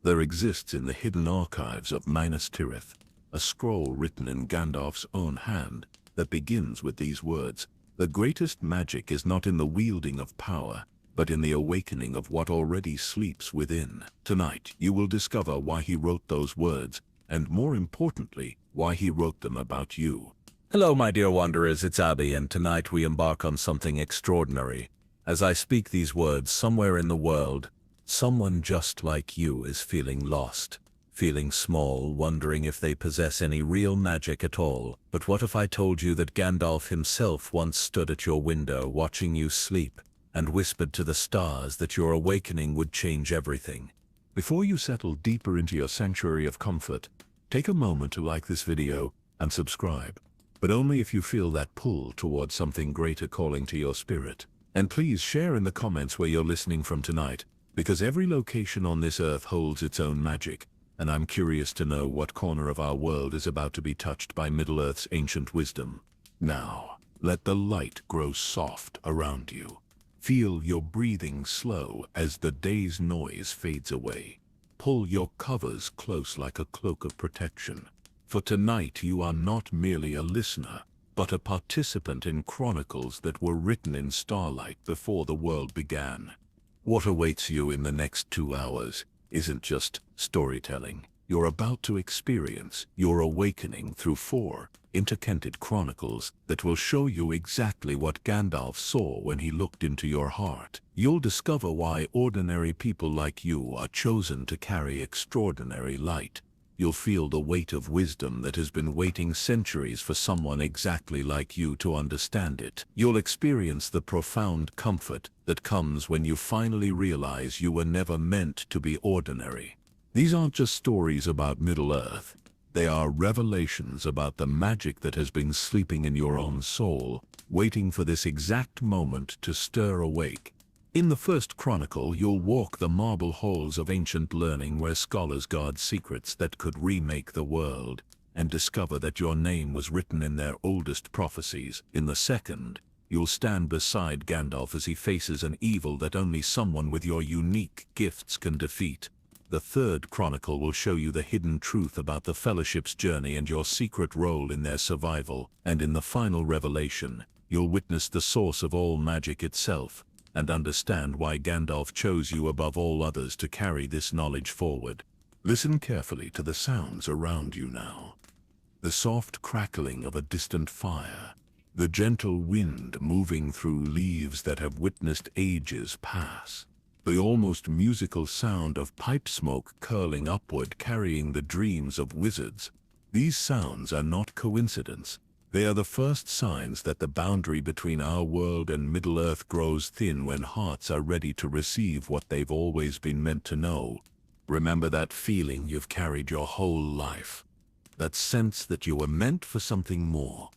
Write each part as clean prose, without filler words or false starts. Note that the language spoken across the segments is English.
There exists in the hidden archives of Minas Tirith a scroll written in Gandalf's own hand that begins with these words: "The greatest magic is not in the wielding of power, but in the awakening of what already sleeps within." Tonight, you will discover why he wrote those words, and more importantly, why he wrote them about you. Hello, my dear wanderers, it's Abby, and tonight we embark on something extraordinary. As I speak these words, somewhere in the world, someone just like you is feeling lost, feeling small, wondering if they possess any real magic at all. But what if I told you that Gandalf himself once stood at your window watching you sleep and whispered to the stars that your awakening would change everything? Before you settle deeper into your sanctuary of comfort, take a moment to like this video and subscribe, but only if you feel that pull towards something greater calling to your spirit. And please share in the comments where you're listening from tonight, because every location on this earth holds its own magic, and I'm curious to know what corner of our world is about to be touched by Middle-earth's ancient wisdom. Now, let the light grow soft around you. Feel your breathing slow as the day's noise fades away. Pull your covers close like a cloak of protection. For tonight you are not merely a listener, but a participant in chronicles that were written in starlight before the world began. What awaits you in the next 2 hours isn't just storytelling. You're about to experience your awakening through 4 interconnected chronicles that will show you exactly what Gandalf saw when he looked into your heart. You'll discover why ordinary people like you are chosen to carry extraordinary light. You'll feel the weight of wisdom that has been waiting centuries for someone exactly like you to understand it. You'll experience the profound comfort that comes when you finally realize you were never meant to be ordinary. These aren't just stories about Middle-earth. They are revelations about the magic that has been sleeping in your own soul, waiting for this exact moment to stir awake. In the first chronicle, you'll walk the marble halls of ancient learning where scholars guard secrets that could remake the world, and discover that your name was written in their oldest prophecies. In the second, you'll stand beside Gandalf as he faces an evil that only someone with your unique gifts can defeat. The third chronicle will show you the hidden truth about the Fellowship's journey and your secret role in their survival. And in the final revelation, you'll witness the source of all magic itself, and understand why Gandalf chose you above all others to carry this knowledge forward. Listen carefully to the sounds around you now. The soft crackling of a distant fire, the gentle wind moving through leaves that have witnessed ages pass, the almost musical sound of pipe smoke curling upward carrying the dreams of wizards. These sounds are not coincidence. They are the first signs that the boundary between our world and Middle-earth grows thin when hearts are ready to receive what they've always been meant to know. Remember that feeling you've carried your whole life, that sense that you were meant for something more.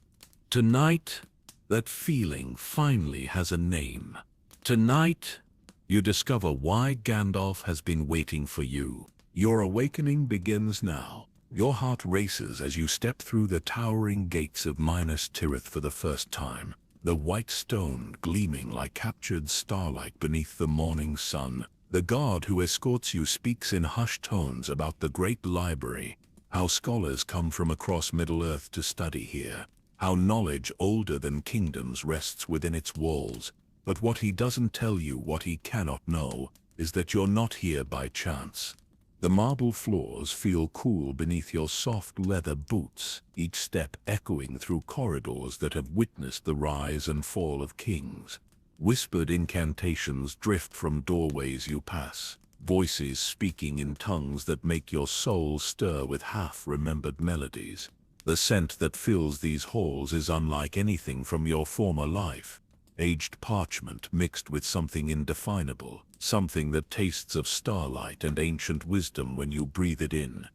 Tonight, that feeling finally has a name. Tonight, you discover why Gandalf has been waiting for you. Your awakening begins now. Your heart races as you step through the towering gates of Minas Tirith for the first time, the white stone gleaming like captured starlight beneath the morning sun. The guard who escorts you speaks in hushed tones about the great library, how scholars come from across Middle-earth to study here, how knowledge older than kingdoms rests within its walls. But what he doesn't tell you, what he cannot know, is that you're not here by chance. The marble floors feel cool beneath your soft leather boots, each step echoing through corridors that have witnessed the rise and fall of kings. Whispered incantations drift from doorways you pass, voices speaking in tongues that make your soul stir with half-remembered melodies. The scent that fills these halls is unlike anything from your former life. Aged parchment mixed with something indefinable, something that tastes of starlight and ancient wisdom when you breathe it in.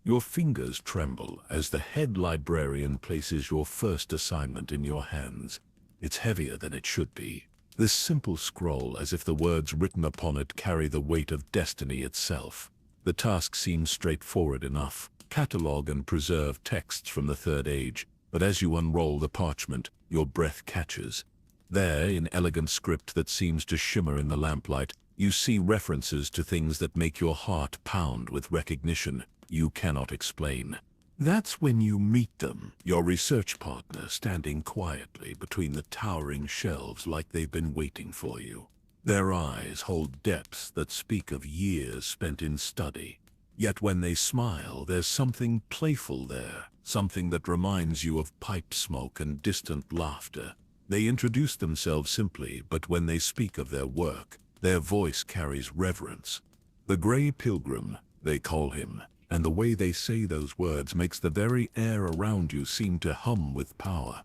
Your fingers tremble as the head librarian places your first assignment in your hands. It's heavier than it should be. This simple scroll, as if the words written upon it carry the weight of destiny itself. The task seems straightforward enough. Catalog and preserve texts from the Third Age, but as you unroll the parchment, your breath catches. There, in elegant script that seems to shimmer in the lamplight, You see references to things that make your heart pound with recognition you cannot explain. That's when you meet them, your research partner standing quietly between the towering shelves like they've been waiting for you. Their eyes hold depths that speak of years spent in study. Yet when they smile, there's something playful there, something that reminds you of pipe smoke and distant laughter. They introduce themselves simply, but when they speak of their work, their voice carries reverence. The Grey Pilgrim, they call him, and the way they say those words makes the very air around you seem to hum with power.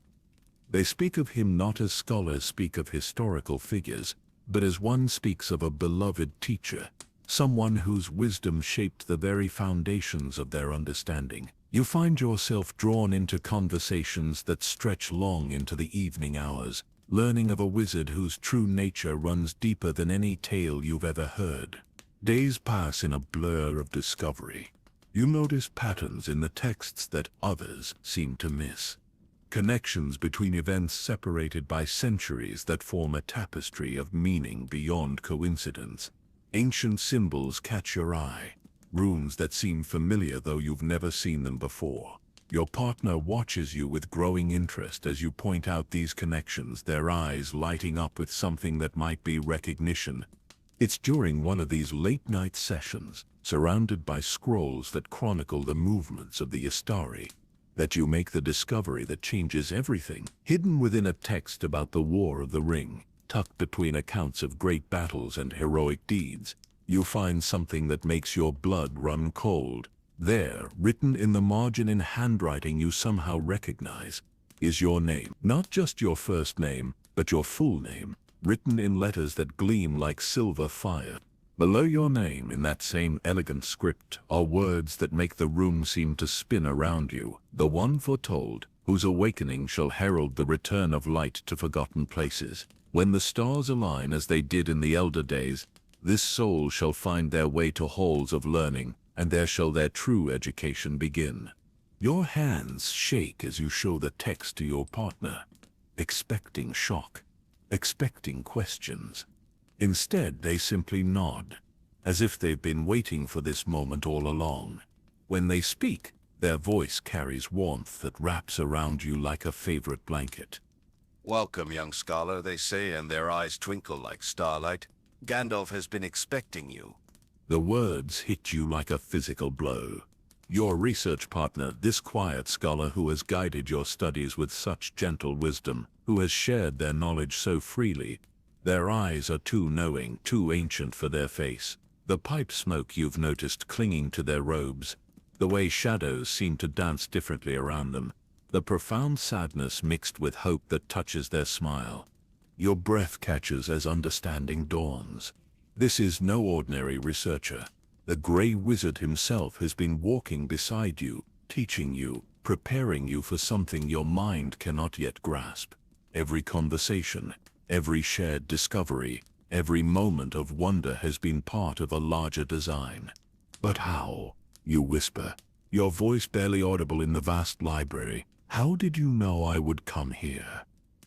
They speak of him not as scholars speak of historical figures, but as one speaks of a beloved teacher, someone whose wisdom shaped the very foundations of their understanding. You find yourself drawn into conversations that stretch long into the evening hours, learning of a wizard whose true nature runs deeper than any tale you've ever heard. Days pass in a blur of discovery. You notice patterns in the texts that others seem to miss. Connections between events separated by centuries that form a tapestry of meaning beyond coincidence. Ancient symbols catch your eye, runes that seem familiar though you've never seen them before. Your partner watches you with growing interest as you point out these connections, their eyes lighting up with something that might be recognition. It's during one of these late-night sessions, surrounded by scrolls that chronicle the movements of the Istari, that you make the discovery that changes everything. Hidden within a text about the War of the Ring, tucked between accounts of great battles and heroic deeds, you find something that makes your blood run cold. There, written in the margin in handwriting you somehow recognize, is your name. Not just your first name, but your full name, written in letters that gleam like silver fire. Below your name, in that same elegant script, are words that make the room seem to spin around you. The one foretold, whose awakening shall herald the return of light to forgotten places. When the stars align as they did in the elder days, this soul shall find their way to halls of learning, and there shall their true education begin. Your hands shake as you show the text to your partner, expecting shock, expecting questions. Instead, they simply nod, as if they've been waiting for this moment all along. When they speak, their voice carries warmth that wraps around you like a favorite blanket. "Welcome, young scholar," they say, and their eyes twinkle like starlight. "Gandalf has been expecting you." The words hit you like a physical blow. Your research partner, this quiet scholar who has guided your studies with such gentle wisdom, who has shared their knowledge so freely, their eyes are too knowing, too ancient for their face. The pipe smoke you've noticed clinging to their robes, the way shadows seem to dance differently around them, the profound sadness mixed with hope that touches their smile. Your breath catches as understanding dawns. This is no ordinary researcher. The Grey Wizard himself has been walking beside you, teaching you, preparing you for something your mind cannot yet grasp. Every conversation, every shared discovery, every moment of wonder has been part of a larger design. But how? You whisper, your voice barely audible in the vast library. How did you know I would come here?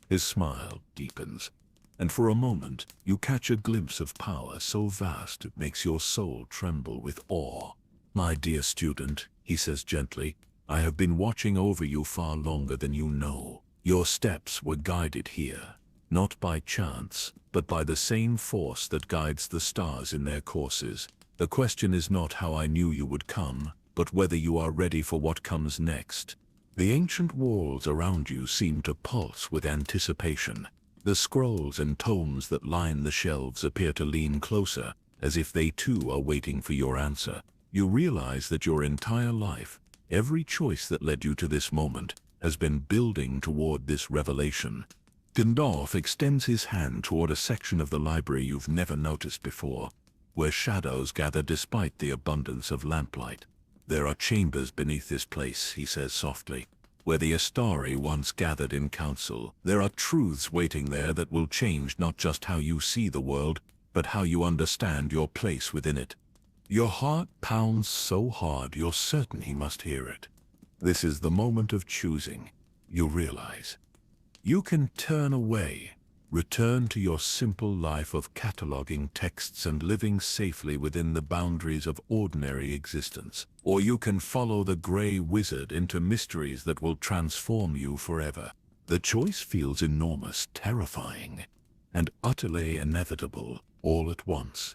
His smile deepens, and for a moment you catch a glimpse of power so vast it makes your soul tremble with awe. My dear student, he says gently, I have been watching over you far longer than you know. Your steps were guided here, not by chance, but by the same force that guides the stars in their courses. The question is not how I knew you would come, but whether you are ready for what comes next. The ancient walls around you seem to pulse with anticipation. The scrolls and tomes that line the shelves appear to lean closer, as if they too are waiting for your answer. You realize that your entire life, every choice that led you to this moment, has been building toward this revelation. Gandalf extends his hand toward a section of the library you've never noticed before, where shadows gather despite the abundance of lamplight. There are chambers beneath this place, he says softly, where the Istari once gathered in council. There are truths waiting there that will change not just how you see the world, but how you understand your place within it. Your heart pounds so hard you're certain he must hear it. This is the moment of choosing, you realize. You can turn away, Return to your simple life of cataloging texts and living safely within the boundaries of ordinary existence. Or you can follow the gray wizard into mysteries that will transform you forever. The choice feels enormous, terrifying, and utterly inevitable all at once.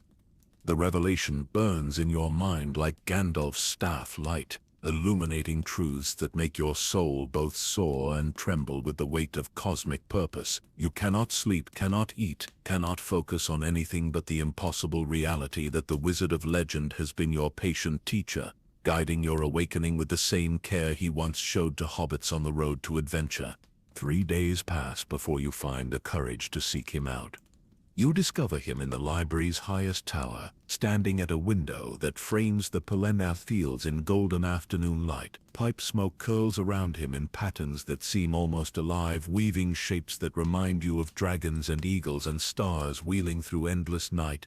The revelation burns in your mind like Gandalf's staff light, illuminating truths that make your soul both soar and tremble with the weight of cosmic purpose. You cannot sleep, cannot eat, cannot focus on anything but the impossible reality that the wizard of legend has been your patient teacher, guiding your awakening with the same care he once showed to hobbits on the road to adventure. 3 days pass before you find the courage to seek him out. You discover him in the library's highest tower, standing at a window that frames the Pelennor fields in golden afternoon light. Pipe smoke curls around him in patterns that seem almost alive, weaving shapes that remind you of dragons and eagles and stars wheeling through endless night.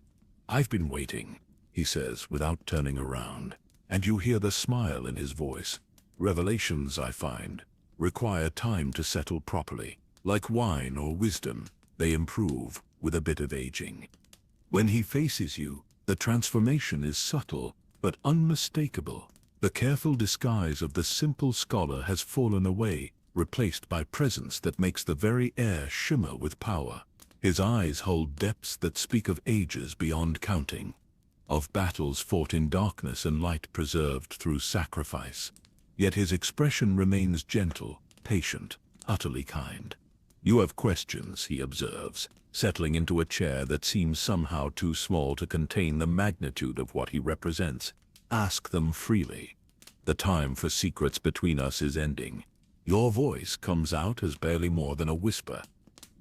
"I've been waiting," he says without turning around, and you hear the smile in his voice. "Revelations, I find, require time to settle properly. Like wine or wisdom, they improve with a bit of aging." When he faces you, the transformation is subtle but unmistakable. The careful disguise of the simple scholar has fallen away, replaced by presence that makes the very air shimmer with power. His eyes hold depths that speak of ages beyond counting, of battles fought in darkness and light preserved through sacrifice. Yet his expression remains gentle, patient, utterly kind. "You have questions," he observes, settling into a chair that seems somehow too small to contain the magnitude of what he represents. "Ask them freely. The time for secrets between us is ending." Your voice comes out as barely more than a whisper.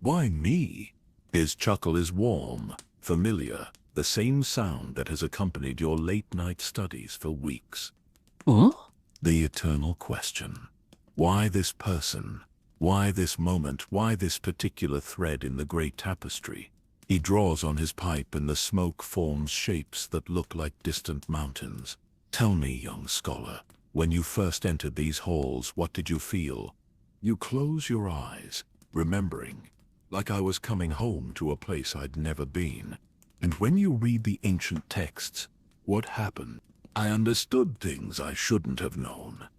"Why me?" His chuckle is warm, familiar, the same sound that has accompanied your late-night studies for weeks. Huh? The eternal question. Why this person? Why this moment? Why this particular thread in the great tapestry? He draws on his pipe and the smoke forms shapes that look like distant mountains. "Tell me, young scholar, when you first entered these halls, what did you feel?" You close your eyes, remembering, like I was coming home to a place I'd never been. And when you read the ancient texts, what happened? I understood things I shouldn't have known.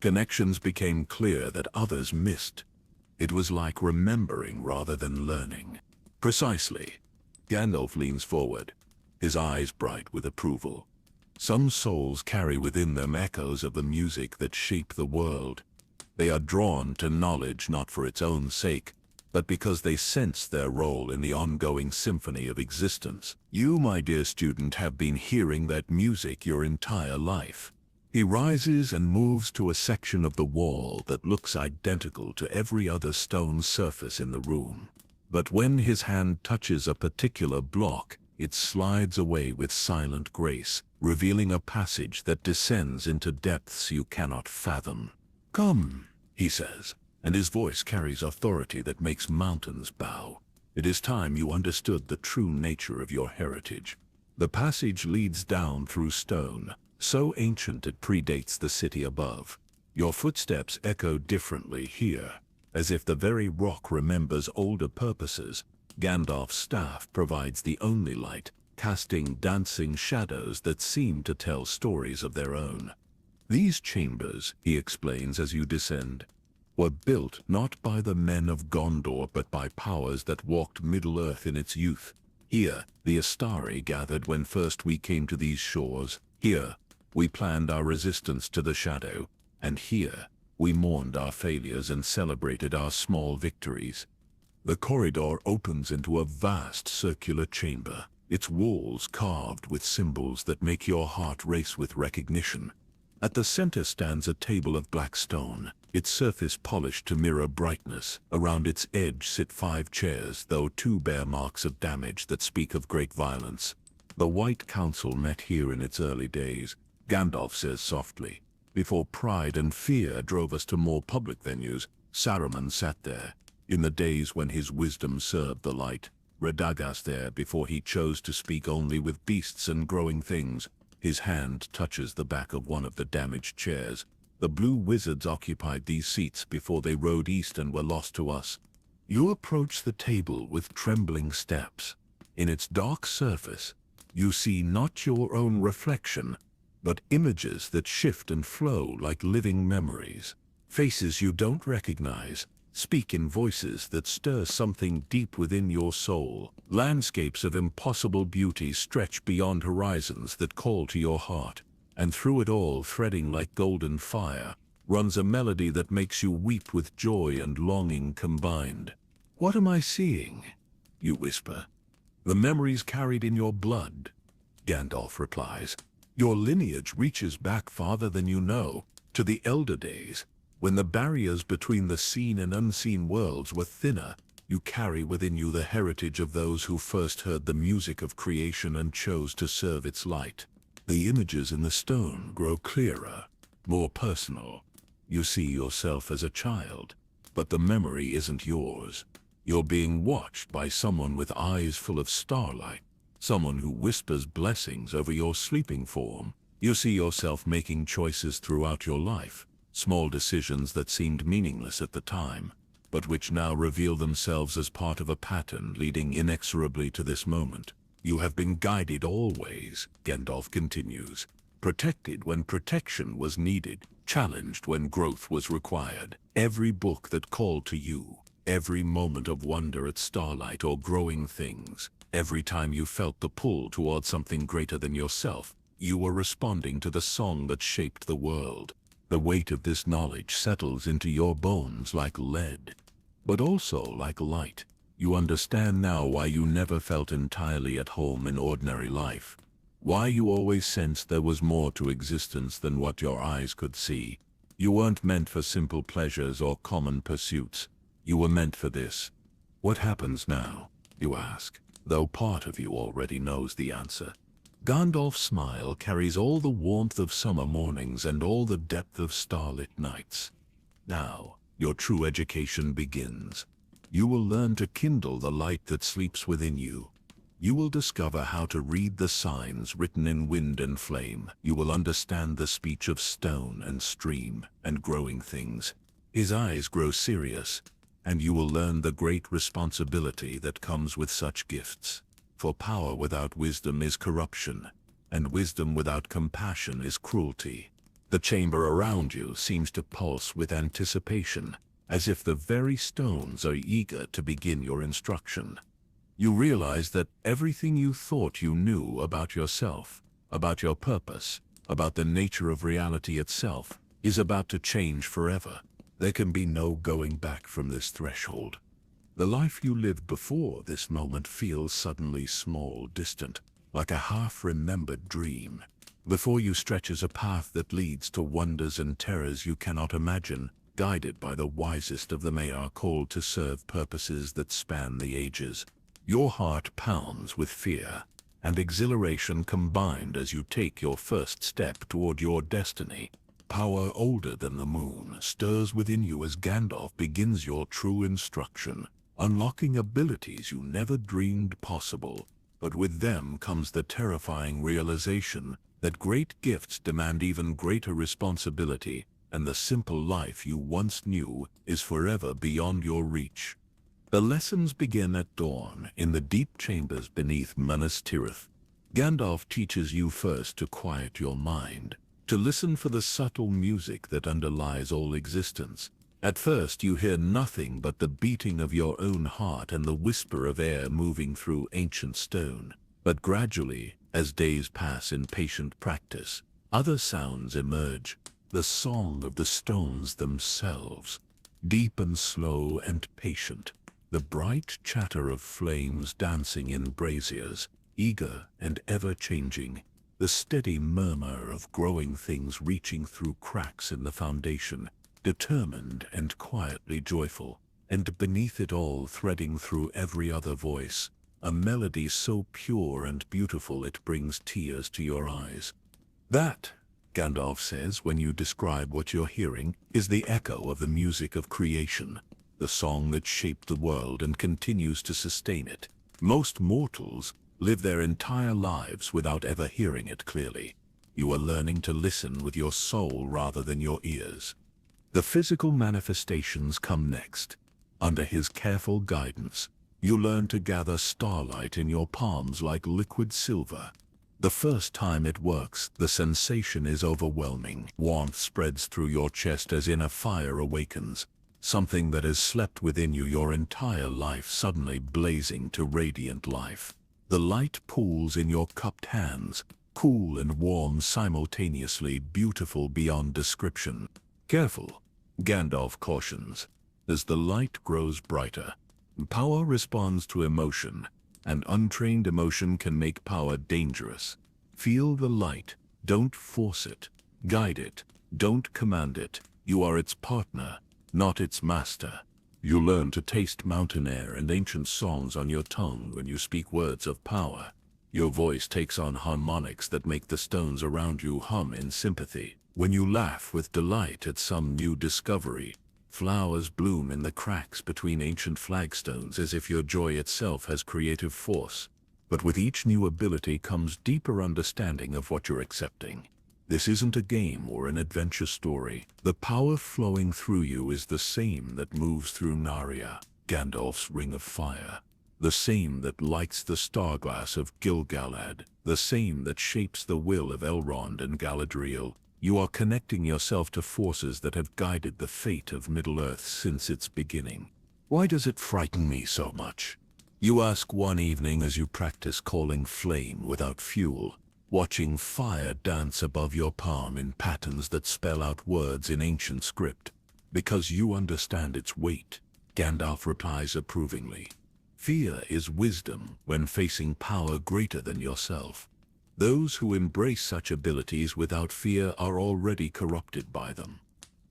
Connections became clear that others missed. It was like remembering rather than learning. "Precisely." Gandalf leans forward, his eyes bright with approval. "Some souls carry within them echoes of the music that shape the world. They are drawn to knowledge not for its own sake, but because they sense their role in the ongoing symphony of existence. You, my dear student, have been hearing that music your entire life." He rises and moves to a section of the wall that looks identical to every other stone surface in the room. But when his hand touches a particular block, it slides away with silent grace, revealing a passage that descends into depths you cannot fathom. "Come," he says, and his voice carries authority that makes mountains bow. "It is time you understood the true nature of your heritage." The passage leads down through stone, so ancient it predates the city above. Your footsteps echo differently here, as if the very rock remembers older purposes. Gandalf's staff provides the only light, casting dancing shadows that seem to tell stories of their own. "These chambers," he explains as you descend, "were built not by the men of Gondor but by powers that walked Middle-earth in its youth. Here, the Astari gathered when first we came to these shores. Here, we planned our resistance to the shadow, and here, we mourned our failures and celebrated our small victories." The corridor opens into a vast circular chamber, its walls carved with symbols that make your heart race with recognition. At the center stands a table of black stone, its surface polished to mirror brightness. Around its edge sit 5 chairs, though 2 bear marks of damage that speak of great violence. "The White Council met here in its early days," Gandalf says softly. "Before pride and fear drove us to more public venues, Saruman sat there. In the days when his wisdom served the light, Radagast there before he chose to speak only with beasts and growing things." His hand touches the back of one of the damaged chairs. "The blue wizards occupied these seats before they rode east and were lost to us. You approach the table with trembling steps. In its dark surface, you see not your own reflection, but images that shift and flow like living memories. Faces you don't recognize speak in voices that stir something deep within your soul. Landscapes of impossible beauty stretch beyond horizons that call to your heart, and through it all, threading like golden fire, runs a melody that makes you weep with joy and longing combined. "What am I seeing?" you whisper. "The memories carried in your blood," Gandalf replies. "Your lineage reaches back farther than you know, to the elder days, when the barriers between the seen and unseen worlds were thinner. You carry within you the heritage of those who first heard the music of creation and chose to serve its light. The images in the stone grow clearer, more personal. You see yourself as a child, but the memory isn't yours. You're being watched by someone with eyes full of starlight, someone who whispers blessings over your sleeping form. You see yourself making choices throughout your life, small decisions that seemed meaningless at the time, but which now reveal themselves as part of a pattern leading inexorably to this moment. You have been guided always," Gandalf continues, "protected when protection was needed, challenged when growth was required. Every book that called to you, every moment of wonder at starlight or growing things, every time you felt the pull toward something greater than yourself, you were responding to the song that shaped the world. The weight of this knowledge settles into your bones like lead, but also like light. You understand now why you never felt entirely at home in ordinary life, why you always sensed there was more to existence than what your eyes could see. You weren't meant for simple pleasures or common pursuits. You were meant for this." "What happens now?" you ask, though part of you already knows the answer. Gandalf's smile carries all the warmth of summer mornings and all the depth of starlit nights. "Now, your true education begins. You will learn to kindle the light that sleeps within you. You will discover how to read the signs written in wind and flame. You will understand the speech of stone and stream and growing things." His eyes grow serious, "and you will learn the great responsibility that comes with such gifts. For power without wisdom is corruption, and wisdom without compassion is cruelty." The chamber around you seems to pulse with anticipation, as if the very stones are eager to begin your instruction. You realize that everything you thought you knew about yourself, about your purpose, about the nature of reality itself, is about to change forever. There can be no going back from this threshold. The life you lived before this moment feels suddenly small, distant, like a half-remembered dream. Before you stretches a path that leads to wonders and terrors you cannot imagine, guided by the wisest of the Maiar called to serve purposes that span the ages. Your heart pounds with fear and exhilaration combined as you take your first step toward your destiny. Power older than the moon stirs within you as Gandalf begins your true instruction, unlocking abilities you never dreamed possible. But with them comes the terrifying realization that great gifts demand even greater responsibility, and the simple life you once knew is forever beyond your reach. The lessons begin at dawn in the deep chambers beneath Minas Tirith. Gandalf teaches you first to quiet your mind, to listen for the subtle music that underlies all existence. At first you hear nothing but the beating of your own heart and the whisper of air moving through ancient stone. But gradually, as days pass in patient practice, other sounds emerge, the song of the stones themselves, deep and slow and patient, the bright chatter of flames dancing in braziers, eager and ever-changing, the steady murmur of growing things reaching through cracks in the foundation, determined and quietly joyful, and beneath it all, threading through every other voice, a melody so pure and beautiful it brings tears to your eyes. "That," Gandalf says when you describe what you're hearing, "is the echo of the music of creation, the song that shaped the world and continues to sustain it. Most mortals live their entire lives without ever hearing it clearly. You are learning to listen with your soul rather than your ears." The physical manifestations come next. Under his careful guidance, you learn to gather starlight in your palms like liquid silver. The first time it works, the sensation is overwhelming. Warmth spreads through your chest as inner fire awakens. Something that has slept within you your entire life suddenly blazing to radiant life. The light pools in your cupped hands, cool and warm simultaneously, beautiful beyond description. Careful, Gandalf cautions. As the light grows brighter, power responds to emotion, and untrained emotion can make power dangerous. Feel the light, don't force it. Guide it, don't command it. You are its partner, not its master. You learn to taste mountain air and ancient songs on your tongue when you speak words of power. Your voice takes on harmonics that make the stones around you hum in sympathy. When you laugh with delight at some new discovery, flowers bloom in the cracks between ancient flagstones as if your joy itself has creative force. But with each new ability comes deeper understanding of what you're accepting. This isn't a game or an adventure story. The power flowing through you is the same that moves through Narya, Gandalf's ring of fire. The same that lights the starglass of Gil-galad. The same that shapes the will of Elrond and Galadriel. You are connecting yourself to forces that have guided the fate of Middle-earth since its beginning. Why does it frighten me so much? You ask one evening as you practice calling flame without fuel, watching fire dance above your palm in patterns that spell out words in ancient script. Because you understand its weight, Gandalf replies approvingly. Fear is wisdom when facing power greater than yourself. Those who embrace such abilities without fear are already corrupted by them.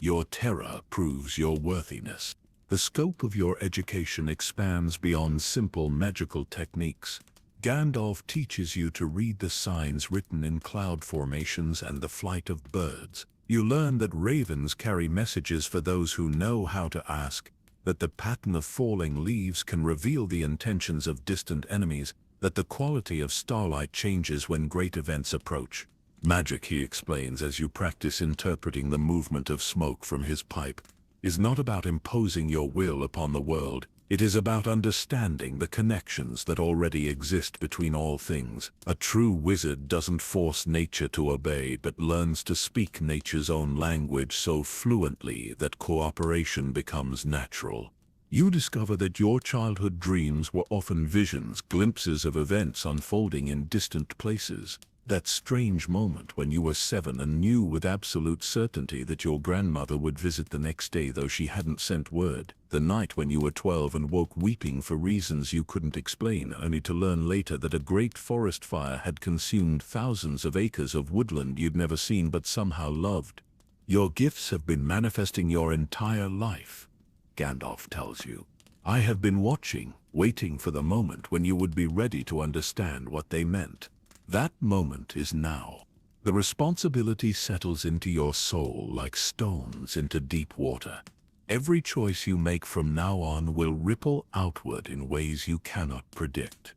Your terror proves your worthiness. The scope of your education expands beyond simple magical techniques. Gandalf teaches you to read the signs written in cloud formations and the flight of birds. You learn that ravens carry messages for those who know how to ask, that the pattern of falling leaves can reveal the intentions of distant enemies, that the quality of starlight changes when great events approach. Magic, he explains as you practice interpreting the movement of smoke from his pipe, is not about imposing your will upon the world. It is about understanding the connections that already exist between all things. A true wizard doesn't force nature to obey, but learns to speak nature's own language so fluently that cooperation becomes natural. You discover that your childhood dreams were often visions, glimpses of events unfolding in distant places. That strange moment when you were 7 and knew with absolute certainty that your grandmother would visit the next day though she hadn't sent word. The night when you were 12 and woke weeping for reasons you couldn't explain, only to learn later that a great forest fire had consumed thousands of acres of woodland you'd never seen but somehow loved. Your gifts have been manifesting your entire life, Gandalf tells you. I have been watching, waiting for the moment when you would be ready to understand what they meant. That moment is now. The responsibility settles into your soul like stones into deep water. Every choice you make from now on will ripple outward in ways you cannot predict.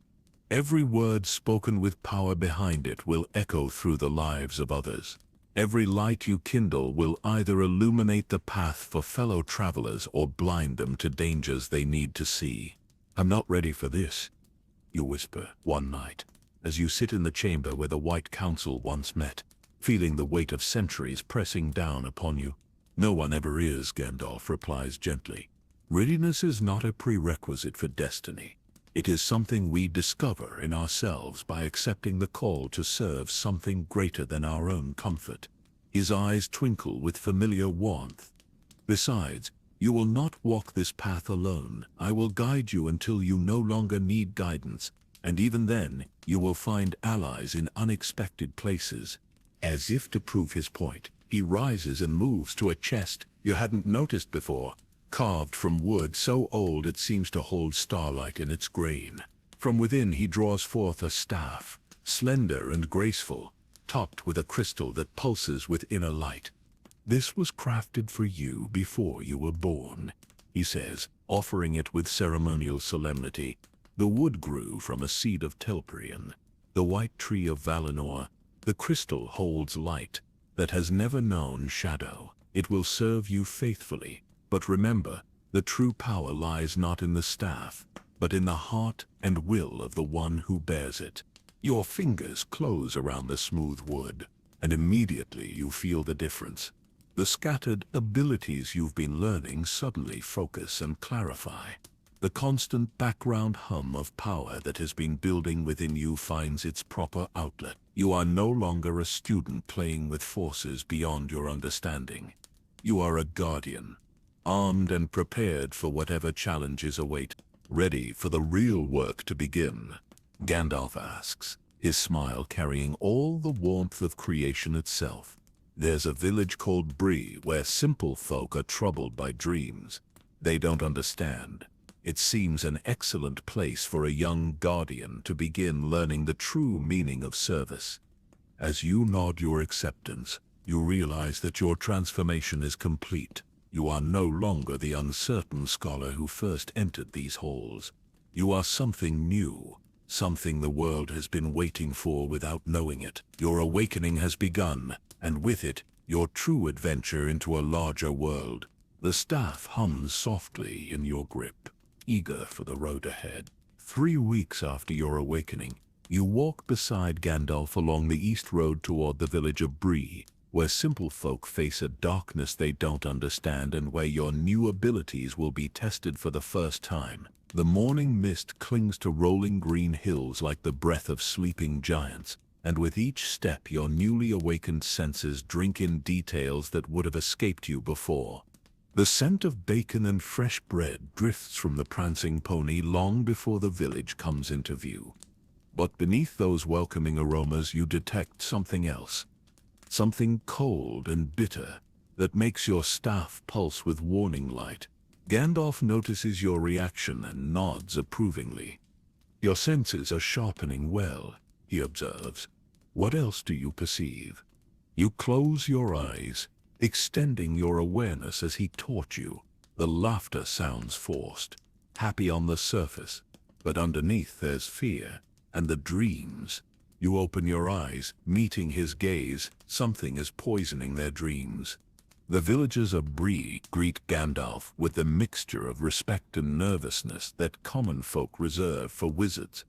Every word spoken with power behind it will echo through the lives of others. Every light you kindle will either illuminate the path for fellow travelers or blind them to dangers they need to see. I'm not ready for this, you whisper one night, as you sit in the chamber where the White Council once met, feeling the weight of centuries pressing down upon you. No one ever is, Gandalf replies gently. Readiness is not a prerequisite for destiny. It is something we discover in ourselves by accepting the call to serve something greater than our own comfort. His eyes twinkle with familiar warmth. Besides, you will not walk this path alone. I will guide you until you no longer need guidance, and even then, you will find allies in unexpected places. As if to prove his point, he rises and moves to a chest you hadn't noticed before, carved from wood so old it seems to hold starlight in its grain. From within he draws forth a staff, slender and graceful, topped with a crystal that pulses with inner light. This was crafted for you before you were born, he says, offering it with ceremonial solemnity. The wood grew from a seed of Telperion, the white tree of Valinor. The crystal holds light that has never known shadow. It will serve you faithfully, but remember, The true power lies not in the staff, but in the heart and will of the one who bears it. Your fingers close around the smooth wood, and immediately you feel the difference. The scattered abilities you've been learning suddenly focus and clarify. The constant background hum of power that has been building within you finds its proper outlet. You are no longer a student playing with forces beyond your understanding. You are a guardian, armed and prepared for whatever challenges await, ready for the real work to begin. Gandalf asks, his smile carrying all the warmth of creation itself. There's a village called Bree where simple folk are troubled by dreams they don't understand. It seems an excellent place for a young guardian to begin learning the true meaning of service. As you nod your acceptance, you realize that your transformation is complete. You are no longer the uncertain scholar who first entered these halls. You are something new, something the world has been waiting for without knowing it. Your awakening has begun, and with it, your true adventure into a larger world. The staff hums softly in your grip, eager for the road ahead. 3 weeks after your awakening, you walk beside Gandalf along the east road toward the village of Bree, where simple folk face a darkness they don't understand and where your new abilities will be tested for the first time. The morning mist clings to rolling green hills like the breath of sleeping giants, and with each step your newly awakened senses drink in details that would have escaped you before. The scent of bacon and fresh bread drifts from the prancing pony long before the village comes into view. But beneath those welcoming aromas you detect something else. Something cold and bitter that makes your staff pulse with warning light. Gandalf notices your reaction and nods approvingly. Your senses are sharpening well, he observes. What else do you perceive? You close your eyes, extending your awareness as he taught you. The laughter sounds forced, happy on the surface, but underneath there's fear, and the dreams. You open your eyes, meeting his gaze. Something is poisoning their dreams. The villagers of Bree greet Gandalf with the mixture of respect and nervousness that common folk reserve for wizards.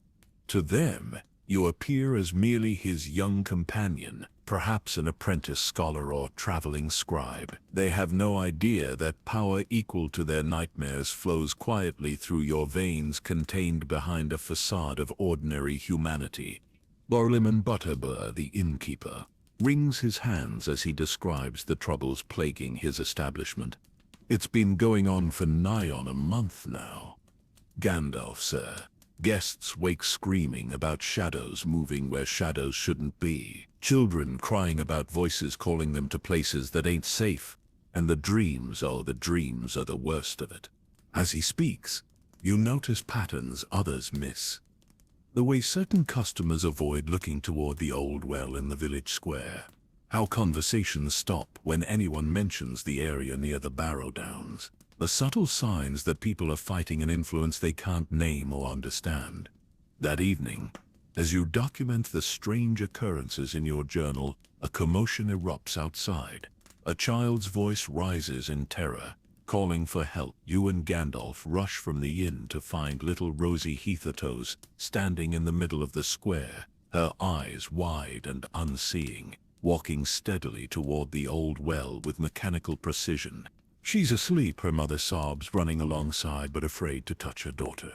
To them, you appear as merely his young companion, perhaps an apprentice scholar or traveling scribe. They have no idea that power equal to their nightmares flows quietly through your veins, contained behind a facade of ordinary humanity. Borliman Butterbur, the innkeeper, wrings his hands as he describes the troubles plaguing his establishment. It's been going on for nigh on a month now. Gandalf, sir. Guests wake screaming about shadows moving where shadows shouldn't be. Children crying about voices calling them to places that ain't safe. And the dreams, oh, the dreams are the worst of it. As he speaks, you notice patterns others miss. The way certain customers avoid looking toward the old well in the village square. How conversations stop when anyone mentions the area near the Barrow Downs. The subtle signs that people are fighting an influence they can't name or understand. That evening, as you document the strange occurrences in your journal, a commotion erupts outside. A child's voice rises in terror, calling for help. You and Gandalf rush from the inn to find little Rosie Heathertoes standing in the middle of the square, her eyes wide and unseeing, walking steadily toward the old well with mechanical precision. She's asleep, her mother sobs, running alongside but afraid to touch her daughter.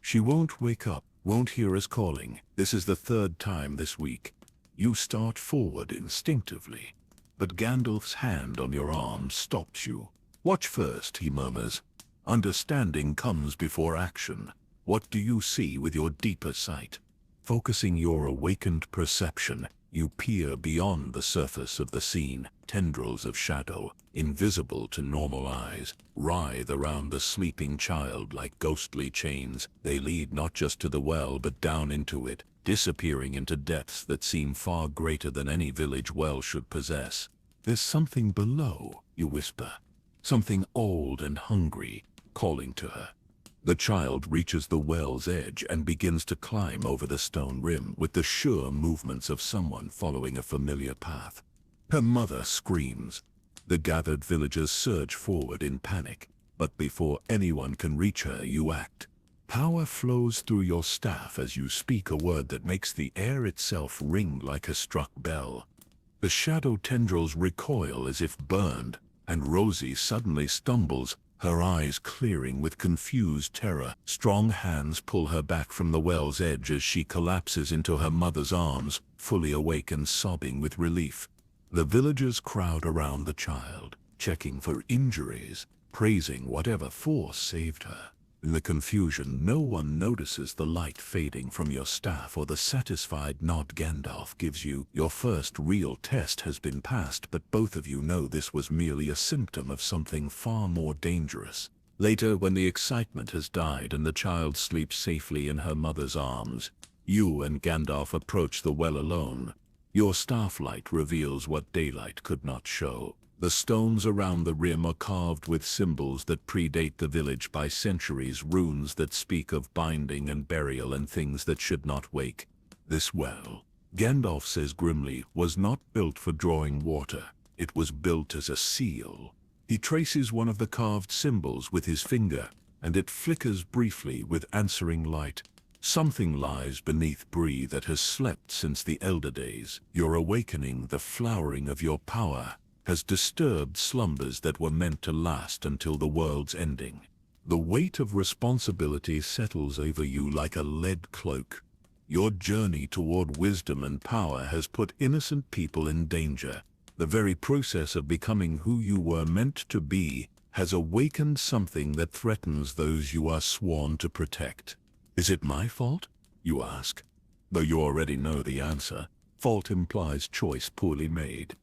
She won't wake up, won't hear us calling. This is the 3rd time this week. You start forward instinctively, but Gandalf's hand on your arm stops you. Watch first, he murmurs. Understanding comes before action. What do you see with your deeper sight? Focusing your awakened perception, you peer beyond the surface of the scene. Tendrils of shadow, invisible to normal eyes, writhe around the sleeping child like ghostly chains. They lead not just to the well but down into it, disappearing into depths that seem far greater than any village well should possess. There's something below, you whisper. Something old and hungry, calling to her. The child reaches the well's edge and begins to climb over the stone rim with the sure movements of someone following a familiar path. Her mother screams. The gathered villagers surge forward in panic. But before anyone can reach her, you act. Power flows through your staff as you speak a word that makes the air itself ring like a struck bell. The shadow tendrils recoil as if burned, and Rosie suddenly stumbles, her eyes clearing with confused terror. Strong hands pull her back from the well's edge as she collapses into her mother's arms, fully awake and sobbing with relief. The villagers crowd around the child, checking for injuries, praising whatever force saved her. In the confusion, no one notices the light fading from your staff or the satisfied nod Gandalf gives you. Your first real test has been passed, but both of you know this was merely a symptom of something far more dangerous. Later, when the excitement has died and the child sleeps safely in her mother's arms, you and Gandalf approach the well alone. Your staff light reveals what daylight could not show. The stones around the rim are carved with symbols that predate the village by centuries, runes that speak of binding and burial and things that should not wake. This well, Gandalf says grimly, was not built for drawing water. It was built as a seal. He traces one of the carved symbols with his finger, and it flickers briefly with answering light. Something lies beneath Bree that has slept since the elder days. Your awakening, the flowering of your power, has disturbed slumbers that were meant to last until the world's ending. The weight of responsibility settles over you like a lead cloak. Your journey toward wisdom and power has put innocent people in danger. The very process of becoming who you were meant to be has awakened something that threatens those you are sworn to protect. Is it my fault? You ask. Though you already know the answer, fault implies choice poorly made.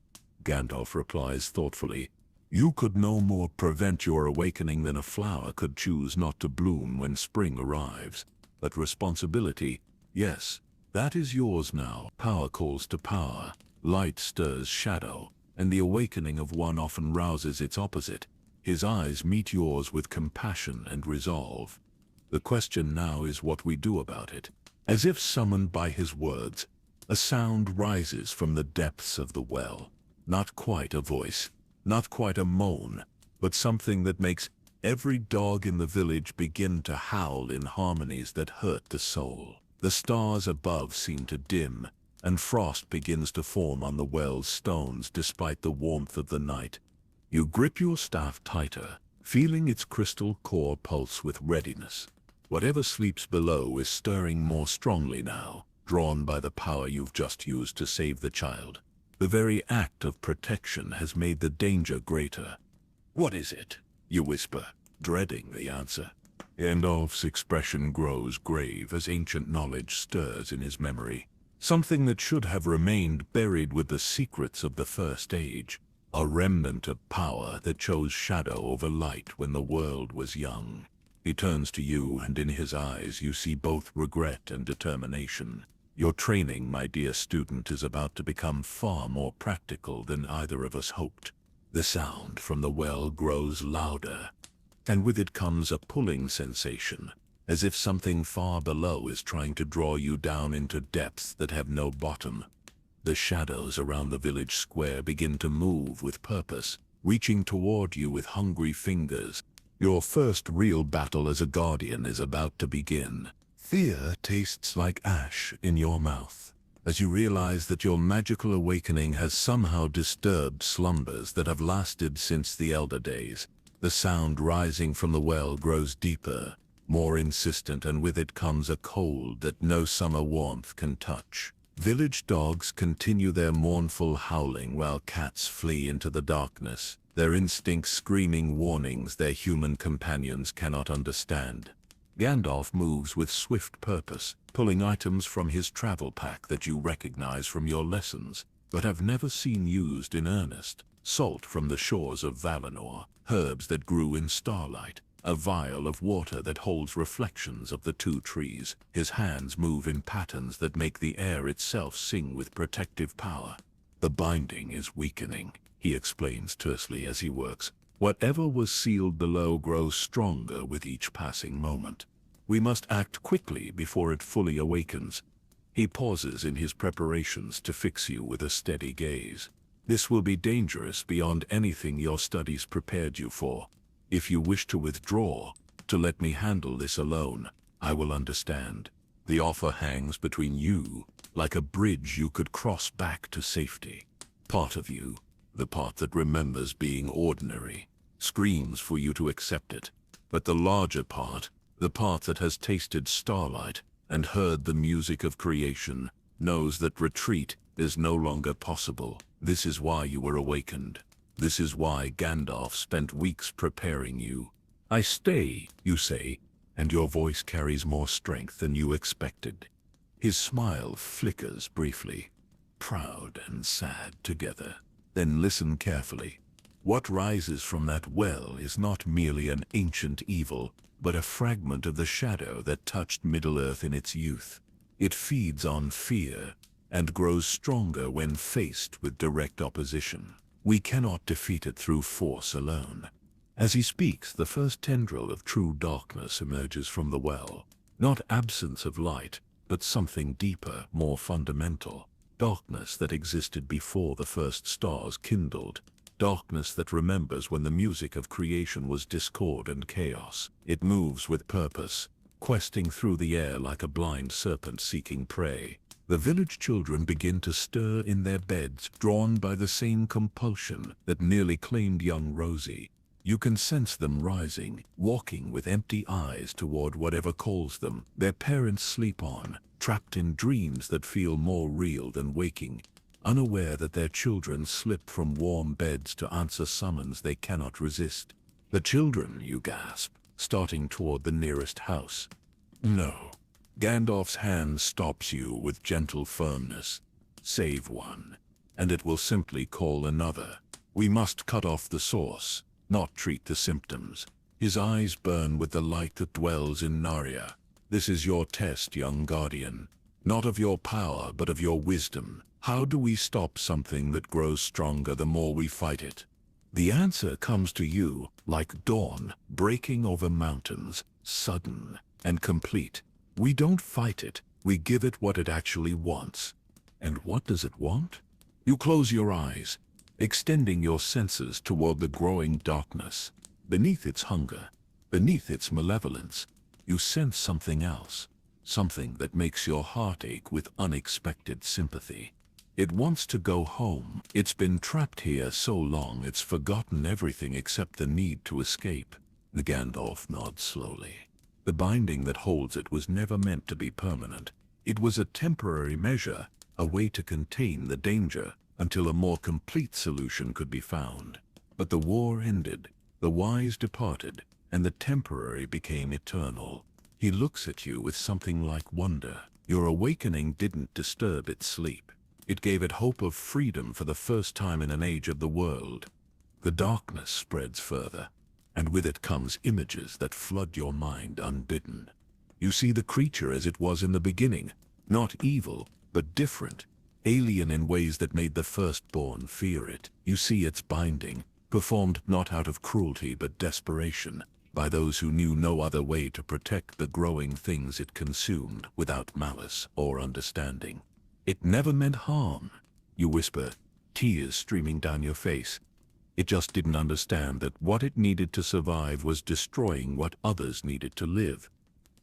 Gandalf replies thoughtfully, you could no more prevent your awakening than a flower could choose not to bloom when spring arrives. But responsibility, yes, that is yours now. Power calls to power, light stirs shadow, and the awakening of one often rouses its opposite. His eyes meet yours with compassion and resolve. The question now is what we do about it. As if summoned by his words, a sound rises from the depths of the well. Not quite a voice, not quite a moan, but something that makes every dog in the village begin to howl in harmonies that hurt the soul. The stars above seem to dim, and frost begins to form on the well's stones despite the warmth of the night. You grip your staff tighter, feeling its crystal core pulse with readiness. Whatever sleeps below is stirring more strongly now, drawn by the power you've just used to save the child. The very act of protection has made the danger greater. What is it? You whisper, dreading the answer. Gandalf's expression grows grave as ancient knowledge stirs in his memory. Something that should have remained buried with the secrets of the First Age. A remnant of power that chose shadow over light when the world was young. He turns to you, and in his eyes you see both regret and determination. Your training, my dear student, is about to become far more practical than either of us hoped. The sound from the well grows louder, and with it comes a pulling sensation, as if something far below is trying to draw you down into depths that have no bottom. The shadows around the village square begin to move with purpose, reaching toward you with hungry fingers. Your first real battle as a guardian is about to begin. Fear tastes like ash in your mouth, as you realize that your magical awakening has somehow disturbed slumbers that have lasted since the elder days. The sound rising from the well grows deeper, more insistent, and with it comes a cold that no summer warmth can touch. Village dogs continue their mournful howling while cats flee into the darkness, their instincts screaming warnings their human companions cannot understand. Gandalf moves with swift purpose, pulling items from his travel pack that you recognize from your lessons, but have never seen used in earnest. Salt from the shores of Valinor, herbs that grew in starlight, a vial of water that holds reflections of the two trees. His hands move in patterns that make the air itself sing with protective power. The binding is weakening, he explains tersely as he works. Whatever was sealed below grows stronger with each passing moment. We must act quickly before it fully awakens. He pauses in his preparations to fix you with a steady gaze. This will be dangerous beyond anything your studies prepared you for. If you wish to withdraw, to let me handle this alone, I will understand. The offer hangs between you, like a bridge you could cross back to safety. Part of you, the part that remembers being ordinary, screams for you to accept it. But the larger part, the part that has tasted starlight and heard the music of creation, knows that retreat is no longer possible. This is why you were awakened. This is why Gandalf spent weeks preparing you. I stay, you say, and your voice carries more strength than you expected. His smile flickers briefly, proud and sad together. Then listen carefully. What rises from that well is not merely an ancient evil, but a fragment of the shadow that touched Middle-earth in its youth. It feeds on fear and grows stronger when faced with direct opposition. We cannot defeat it through force alone. As he speaks, the first tendril of true darkness emerges from the well. Not absence of light, but something deeper, more fundamental. Darkness that existed before the first stars kindled. Darkness that remembers when the music of creation was discord and chaos. It moves with purpose, questing through the air like a blind serpent seeking prey. The village children begin to stir in their beds, drawn by the same compulsion that nearly claimed young Rosie. You can sense them rising, walking with empty eyes toward whatever calls them. Their parents sleep on, trapped in dreams that feel more real than waking, unaware that their children slip from warm beds to answer summons they cannot resist. The children, you gasp, starting toward the nearest house. No. Gandalf's hand stops you with gentle firmness. Save one, and it will simply call another. We must cut off the source, not treat the symptoms. His eyes burn with the light that dwells in Narya. This is your test, young guardian. Not of your power, but of your wisdom. How do we stop something that grows stronger the more we fight it? The answer comes to you, like dawn, breaking over mountains, sudden and complete. We don't fight it, we give it what it actually wants. And what does it want? You close your eyes, extending your senses toward the growing darkness. Beneath its hunger, beneath its malevolence, you sense something else, something that makes your heart ache with unexpected sympathy. It wants to go home. It's been trapped here so long it's forgotten everything except the need to escape. The Gandalf nods slowly. The binding that holds it was never meant to be permanent. It was a temporary measure, a way to contain the danger until a more complete solution could be found. But the war ended, the wise departed, and the temporary became eternal. He looks at you with something like wonder. Your awakening didn't disturb its sleep. It gave it hope of freedom for the first time in an age of the world. The darkness spreads further, and with it comes images that flood your mind unbidden. You see the creature as it was in the beginning, not evil, but different, alien in ways that made the firstborn fear it. You see its binding, performed not out of cruelty but desperation, by those who knew no other way to protect the growing things it consumed without malice or understanding. It never meant harm, you whisper, tears streaming down your face. It just didn't understand that what it needed to survive was destroying what others needed to live.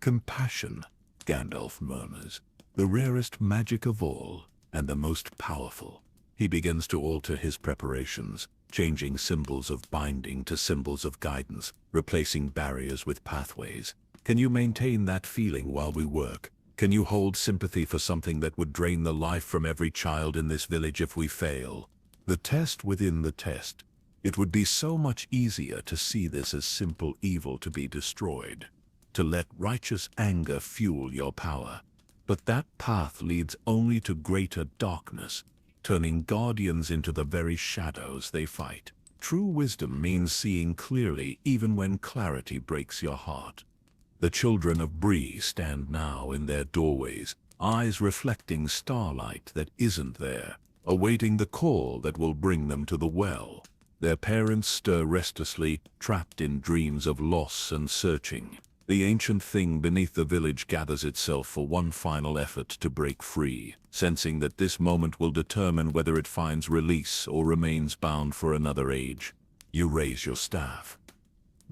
Compassion, Gandalf murmurs, the rarest magic of all, and the most powerful. He begins to alter his preparations, changing symbols of binding to symbols of guidance, replacing barriers with pathways. Can you maintain that feeling while we work? Can you hold sympathy for something that would drain the life from every child in this village if we fail? The test within the test. It would be so much easier to see this as simple evil to be destroyed, to let righteous anger fuel your power. But that path leads only to greater darkness, turning guardians into the very shadows they fight. True wisdom means seeing clearly even when clarity breaks your heart. The children of Bree stand now in their doorways, eyes reflecting starlight that isn't there, awaiting the call that will bring them to the well. Their parents stir restlessly, trapped in dreams of loss and searching. The ancient thing beneath the village gathers itself for one final effort to break free, sensing that this moment will determine whether it finds release or remains bound for another age. You raise your staff.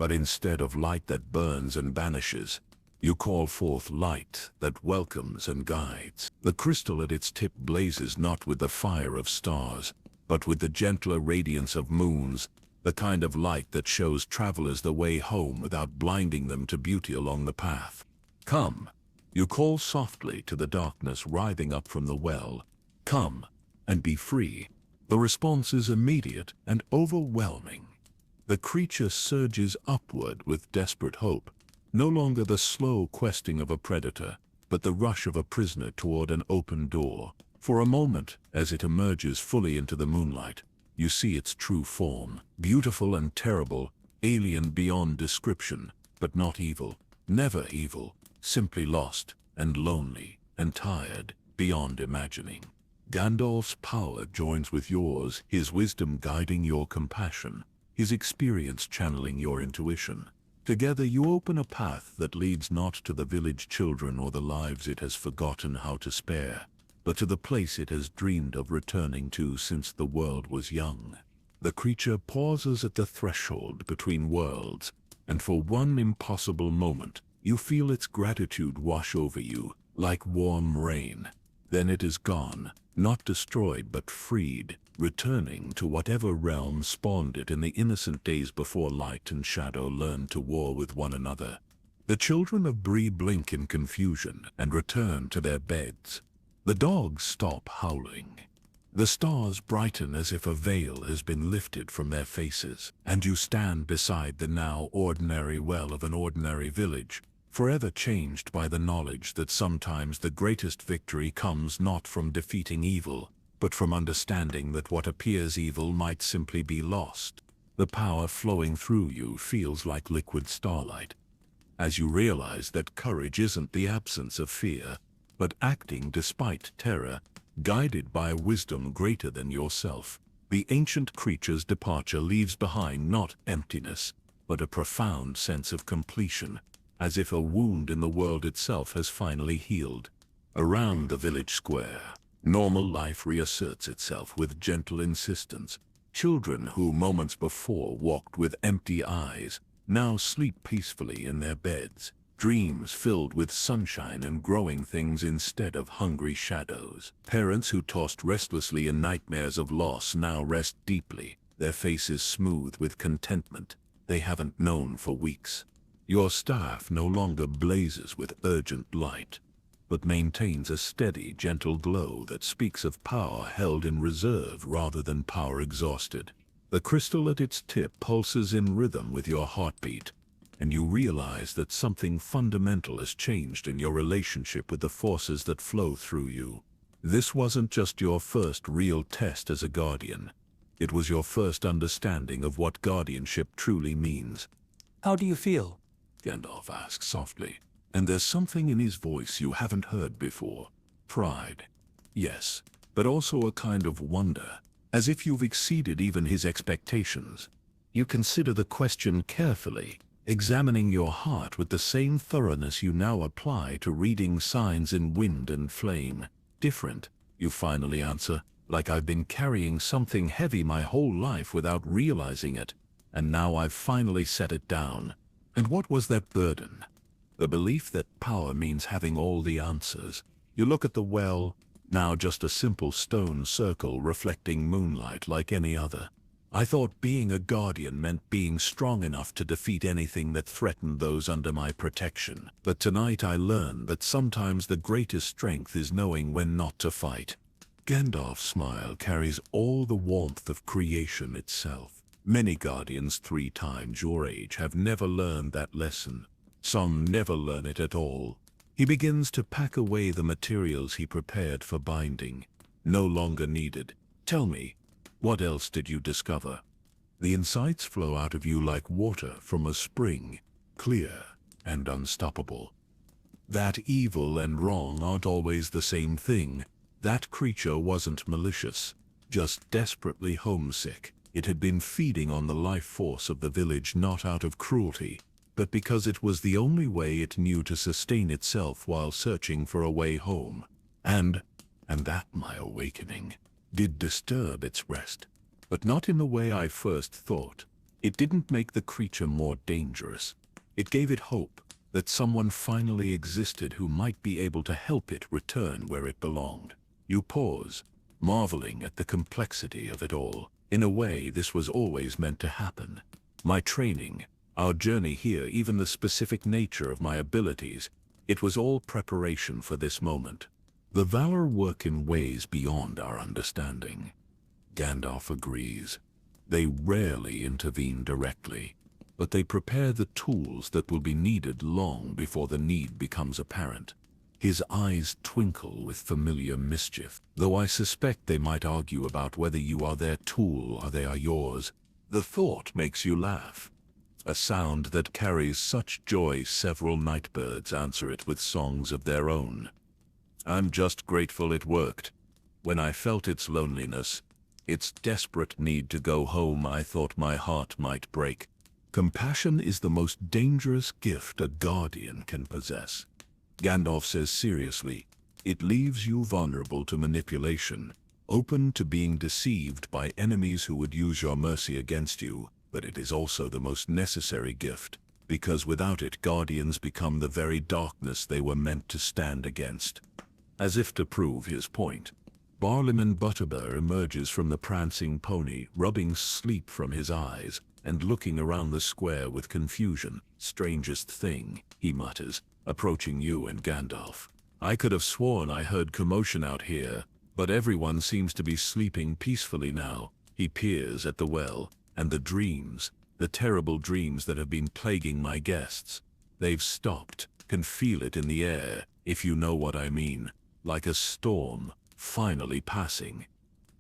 But instead of light that burns and banishes, you call forth light that welcomes and guides. The crystal at its tip blazes not with the fire of stars, but with the gentler radiance of moons, the kind of light that shows travelers the way home without blinding them to beauty along the path. Come, you call softly to the darkness writhing up from the well. Come, and be free. The response is immediate and overwhelming. The creature surges upward with desperate hope, no longer the slow questing of a predator, but the rush of a prisoner toward an open door. For a moment, as it emerges fully into the moonlight, you see its true form, beautiful and terrible, alien beyond description, but not evil, never evil, simply lost and lonely and tired beyond imagining. Gandalf's power joins with yours, his wisdom guiding your compassion, his experience channeling your intuition. Together you open a path that leads not to the village children or the lives it has forgotten how to spare, but to the place it has dreamed of returning to since the world was young. The creature pauses at the threshold between worlds, and for one impossible moment, you feel its gratitude wash over you, like warm rain. Then it is gone, not destroyed but freed, returning to whatever realm spawned it in the innocent days before light and shadow learned to war with one another. The children of Bree blink in confusion and return to their beds. The dogs stop howling. The stars brighten as if a veil has been lifted from their faces, and you stand beside the now ordinary well of an ordinary village, forever changed by the knowledge that sometimes the greatest victory comes not from defeating evil, but from understanding that what appears evil might simply be lost. The power flowing through you feels like liquid starlight, as you realize that courage isn't the absence of fear, but acting despite terror, guided by a wisdom greater than yourself. The ancient creature's departure leaves behind not emptiness, but a profound sense of completion, as if a wound in the world itself has finally healed. Around the village square, normal life reasserts itself with gentle insistence. Children who moments before walked with empty eyes now sleep peacefully in their beds, dreams filled with sunshine and growing things instead of hungry shadows. Parents who tossed restlessly in nightmares of loss now rest deeply, their faces smooth with contentment they haven't known for weeks. Your staff no longer blazes with urgent light, but maintains a steady, gentle glow that speaks of power held in reserve rather than power exhausted. The crystal at its tip pulses in rhythm with your heartbeat, and you realize that something fundamental has changed in your relationship with the forces that flow through you. This wasn't just your first real test as a guardian. It was your first understanding of what guardianship truly means. How do you feel? Gandalf asks softly, and there's something in his voice you haven't heard before. Pride, yes, but also a kind of wonder, as if you've exceeded even his expectations. You consider the question carefully, examining your heart with the same thoroughness you now apply to reading signs in wind and flame. Different, you finally answer, like I've been carrying something heavy my whole life without realizing it, and now I've finally set it down. And what was that burden? The belief that power means having all the answers. You look at the well, now just a simple stone circle reflecting moonlight like any other. I thought being a guardian meant being strong enough to defeat anything that threatened those under my protection. But tonight I learned that sometimes the greatest strength is knowing when not to fight. Gandalf's smile carries all the warmth of creation itself. Many guardians 3 times your age have never learned that lesson. Some never learn it at all. He begins to pack away the materials he prepared for binding. No longer needed. Tell me, what else did you discover? The insights flow out of you like water from a spring, clear and unstoppable. That evil and wrong aren't always the same thing. That creature wasn't malicious, just desperately homesick. It had been feeding on the life force of the village not out of cruelty, but because it was the only way it knew to sustain itself while searching for a way home. And that, my awakening, did disturb its rest, but not in the way I first thought. It didn't make the creature more dangerous. It gave it hope that someone finally existed who might be able to help it return where it belonged. You pause, marveling at the complexity of it all. In a way, this was always meant to happen. My training, our journey here, even the specific nature of my abilities, it was all preparation for this moment. The Valor work in ways beyond our understanding. Gandalf agrees. They rarely intervene directly, but they prepare the tools that will be needed long before the need becomes apparent. His eyes twinkle with familiar mischief, though I suspect they might argue about whether you are their tool or they are yours. The thought makes you laugh. A sound that carries such joy several nightbirds answer it with songs of their own. I'm just grateful it worked. When I felt its loneliness, its desperate need to go home, I thought my heart might break. Compassion is the most dangerous gift a guardian can possess. Gandalf says seriously, it leaves you vulnerable to manipulation, open to being deceived by enemies who would use your mercy against you, but it is also the most necessary gift, because without it guardians become the very darkness they were meant to stand against. As if to prove his point, Barliman Butterbur emerges from the prancing pony, rubbing sleep from his eyes, and looking around the square with confusion. Strangest thing, he mutters, approaching you and Gandalf. I could have sworn I heard commotion out here, but everyone seems to be sleeping peacefully now. He peers at the well, and the dreams, the terrible dreams that have been plaguing my guests. They've stopped, can feel it in the air, if you know what I mean, like a storm, finally passing.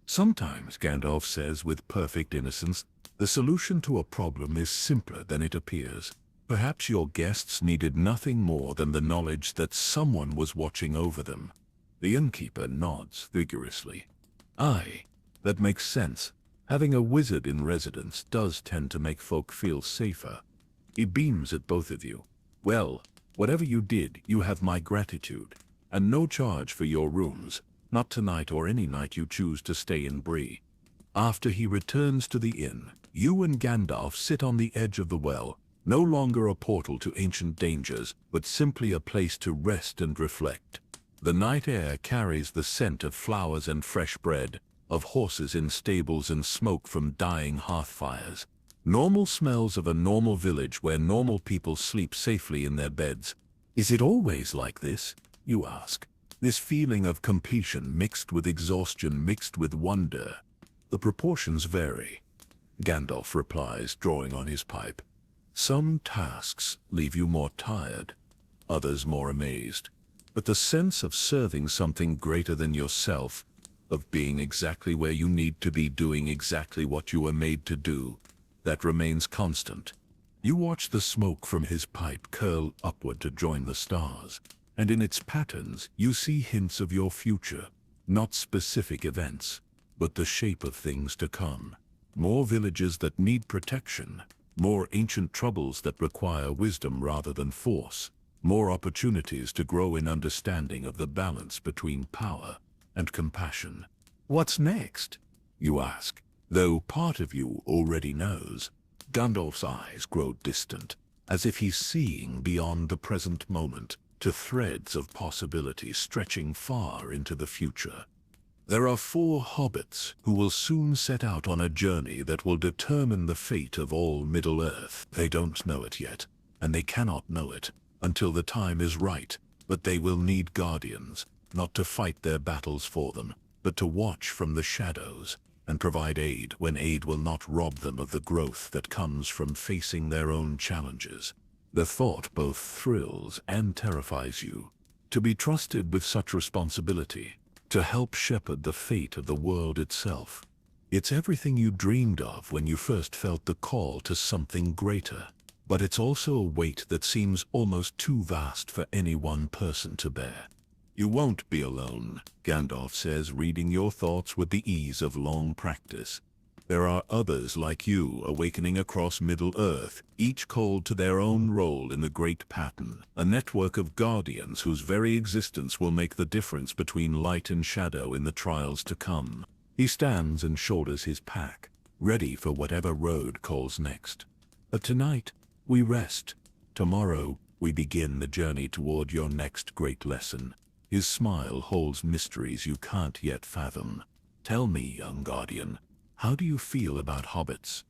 Sometimes, Gandalf says with perfect innocence, the solution to a problem is simpler than it appears. Perhaps your guests needed nothing more than the knowledge that someone was watching over them. The innkeeper nods vigorously. Aye, that makes sense. Having a wizard in residence does tend to make folk feel safer. He beams at both of you. Well, whatever you did, you have my gratitude. And no charge for your rooms, not tonight or any night you choose to stay in Bree. After he returns to the inn, you and Gandalf sit on the edge of the well, no longer a portal to ancient dangers, but simply a place to rest and reflect. The night air carries the scent of flowers and fresh bread, of horses in stables and smoke from dying hearth fires. Normal smells of a normal village where normal people sleep safely in their beds. Is it always like this? You ask. This feeling of completion mixed with exhaustion, mixed with wonder. The proportions vary. Gandalf replies, drawing on his pipe. Some tasks leave you more tired, others more amazed. But the sense of serving something greater than yourself, of being exactly where you need to be, doing exactly what you were made to do, that remains constant. You watch the smoke from his pipe curl upward to join the stars, and in its patterns you see hints of your future, not specific events, but the shape of things to come. More villages that need protection, more ancient troubles that require wisdom rather than force, more opportunities to grow in understanding of the balance between power and compassion. What's next? You ask, though part of you already knows. Gandalf's eyes grow distant, as if he's seeing beyond the present moment to threads of possibility stretching far into the future. There are 4 hobbits who will soon set out on a journey that will determine the fate of all Middle-earth. They don't know it yet, and they cannot know it until the time is right, but they will need guardians, not to fight their battles for them, but to watch from the shadows and provide aid when aid will not rob them of the growth that comes from facing their own challenges. The thought both thrills and terrifies you, to be trusted with such responsibility, to help shepherd the fate of the world itself. It's everything you dreamed of when you first felt the call to something greater, but it's also a weight that seems almost too vast for any one person to bear. You won't be alone, Gandalf says, reading your thoughts with the ease of long practice. There are others like you awakening across Middle-earth, each called to their own role in the great pattern, a network of guardians whose very existence will make the difference between light and shadow in the trials to come. He stands and shoulders his pack, ready for whatever road calls next. But tonight, we rest. Tomorrow, we begin the journey toward your next great lesson. His smile holds mysteries you can't yet fathom. Tell me, young guardian, how do you feel about hobbits?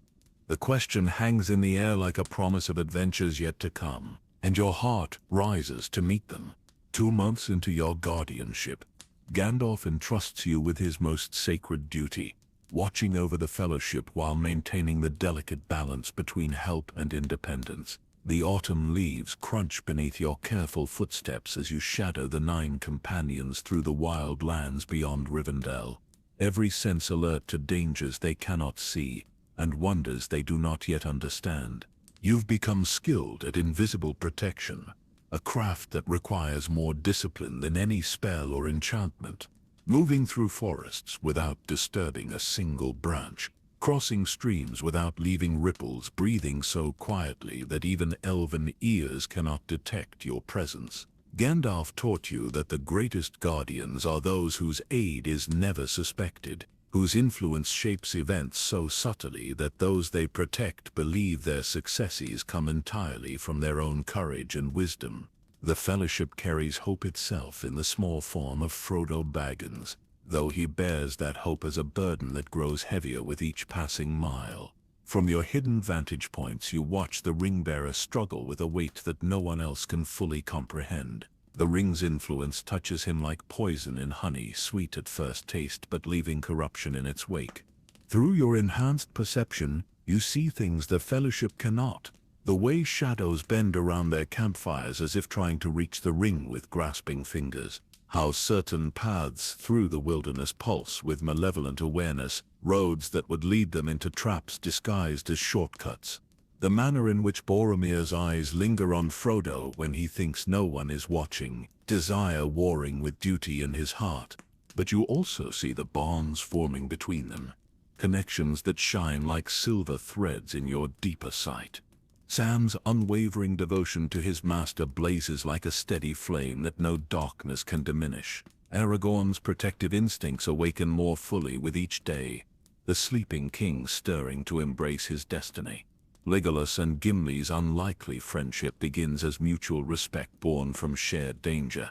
The question hangs in the air like a promise of adventures yet to come, and your heart rises to meet them. 2 months into your guardianship, Gandalf entrusts you with his most sacred duty, watching over the Fellowship while maintaining the delicate balance between help and independence. The autumn leaves crunch beneath your careful footsteps as you shadow the 9 companions through the wild lands beyond Rivendell, every sense alert to dangers they cannot see and wonders they do not yet understand. You've become skilled at invisible protection, a craft that requires more discipline than any spell or enchantment. Moving through forests without disturbing a single branch, crossing streams without leaving ripples, breathing so quietly that even elven ears cannot detect your presence. Gandalf taught you that the greatest guardians are those whose aid is never suspected, whose influence shapes events so subtly that those they protect believe their successes come entirely from their own courage and wisdom. The Fellowship carries hope itself in the small form of Frodo Baggins, though he bears that hope as a burden that grows heavier with each passing mile. From your hidden vantage points you watch the ring-bearer struggle with a weight that no one else can fully comprehend. The ring's influence touches him like poison in honey, sweet at first taste but leaving corruption in its wake. Through your enhanced perception, you see things the Fellowship cannot. The way shadows bend around their campfires as if trying to reach the ring with grasping fingers. How certain paths through the wilderness pulse with malevolent awareness, roads that would lead them into traps disguised as shortcuts. The manner in which Boromir's eyes linger on Frodo when he thinks no one is watching, desire warring with duty in his heart. But you also see the bonds forming between them, connections that shine like silver threads in your deeper sight. Sam's unwavering devotion to his master blazes like a steady flame that no darkness can diminish. Aragorn's protective instincts awaken more fully with each day, the sleeping king stirring to embrace his destiny. Legolas and Gimli's unlikely friendship begins as mutual respect born from shared danger.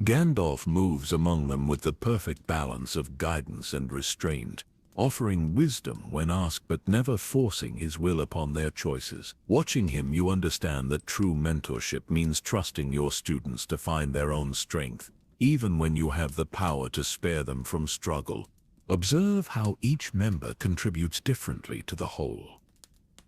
Gandalf moves among them with the perfect balance of guidance and restraint, offering wisdom when asked but never forcing his will upon their choices. Watching him, you understand that true mentorship means trusting your students to find their own strength, even when you have the power to spare them from struggle. Observe how each member contributes differently to the whole.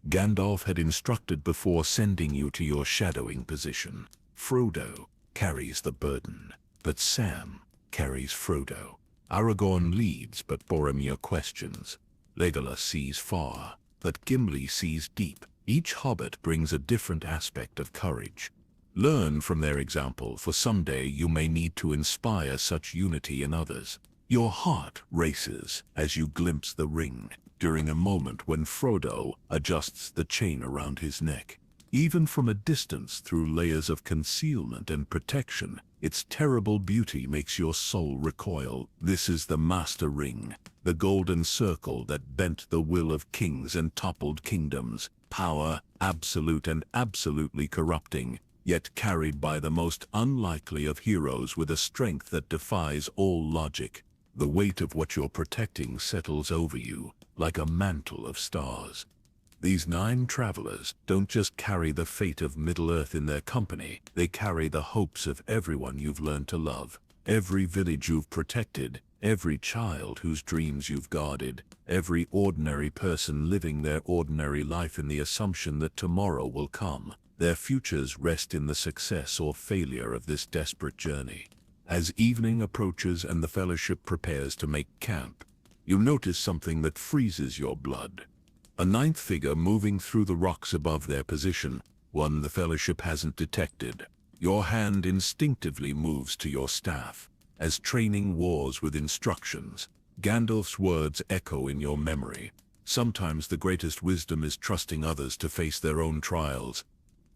Gandalf had instructed before sending you to your shadowing position. Frodo carries the burden, but Sam carries Frodo. Aragorn leads, but Boromir questions. Legolas sees far, but Gimli sees deep. Each hobbit brings a different aspect of courage. Learn from their example, for someday you may need to inspire such unity in others. Your heart races as you glimpse the ring, during a moment when Frodo adjusts the chain around his neck. Even from a distance, through layers of concealment and protection, its terrible beauty makes your soul recoil. This is the Master Ring, the golden circle that bent the will of kings and toppled kingdoms. Power, absolute and absolutely corrupting, yet carried by the most unlikely of heroes with a strength that defies all logic. The weight of what you're protecting settles over you, like a mantle of stars. These 9 travelers don't just carry the fate of Middle-earth in their company, they carry the hopes of everyone you've learned to love, every village you've protected, every child whose dreams you've guarded, every ordinary person living their ordinary life in the assumption that tomorrow will come. Their futures rest in the success or failure of this desperate journey. As evening approaches and the Fellowship prepares to make camp, you notice something that freezes your blood. A 9th figure moving through the rocks above their position, one the Fellowship hasn't detected. Your hand instinctively moves to your staff, as training wars with instructions. Gandalf's words echo in your memory. Sometimes the greatest wisdom is trusting others to face their own trials.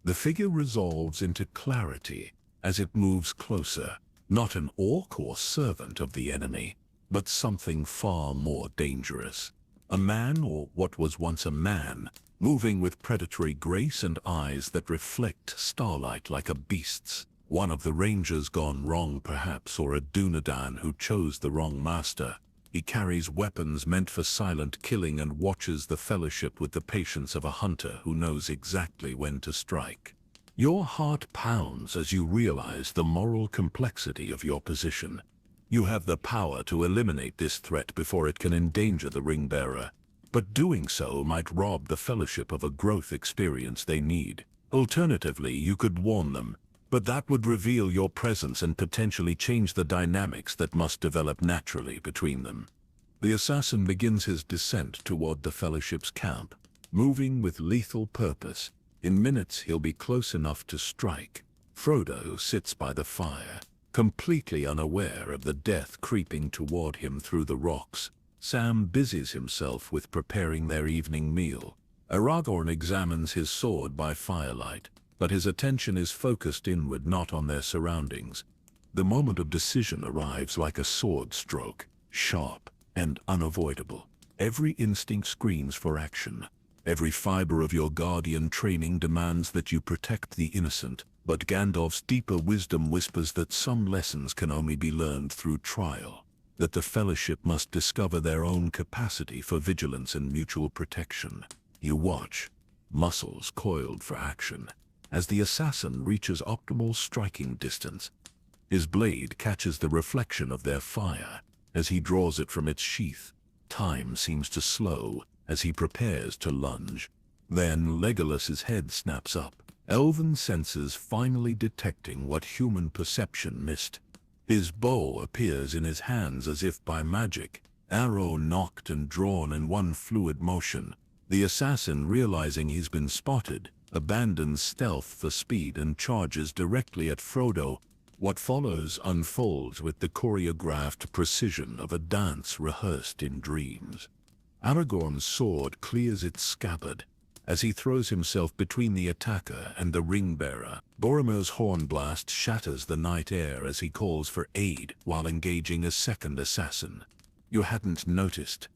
The figure resolves into clarity as it moves closer, not an orc or servant of the enemy, but something far more dangerous. A man, or what was once a man, moving with predatory grace and eyes that reflect starlight like a beast's. One of the rangers gone wrong perhaps, or a Dunedain who chose the wrong master. He carries weapons meant for silent killing and watches the fellowship with the patience of a hunter who knows exactly when to strike. Your heart pounds as you realize the moral complexity of your position. You have the power to eliminate this threat before it can endanger the ring-bearer, but doing so might rob the fellowship of a growth experience they need. Alternatively, you could warn them, but that would reveal your presence and potentially change the dynamics that must develop naturally between them. The assassin begins his descent toward the fellowship's camp, moving with lethal purpose. In minutes he'll be close enough to strike. Frodo sits by the fire, completely unaware of the death creeping toward him through the rocks. Sam busies himself with preparing their evening meal. Aragorn examines his sword by firelight, but his attention is focused inward, not on their surroundings. The moment of decision arrives like a sword stroke, sharp and unavoidable. Every instinct screams for action. Every fiber of your guardian training demands that you protect the innocent, but Gandalf's deeper wisdom whispers that some lessons can only be learned through trial, that the fellowship must discover their own capacity for vigilance and mutual protection. You watch, muscles coiled for action, as the assassin reaches optimal striking distance. His blade catches the reflection of their fire as he draws it from its sheath. Time seems to slow as he prepares to lunge. Then Legolas's head snaps up, elven senses finally detecting what human perception missed. His bow appears in his hands as if by magic, arrow nocked and drawn in one fluid motion. The assassin, realizing he's been spotted, abandons stealth for speed and charges directly at Frodo. What follows unfolds with the choreographed precision of a dance rehearsed in dreams. Aragorn's sword clears its scabbard as he throws himself between the attacker and the ring-bearer. Boromir's horn blast shatters the night air as he calls for aid while engaging a second assassin. You hadn't noticed.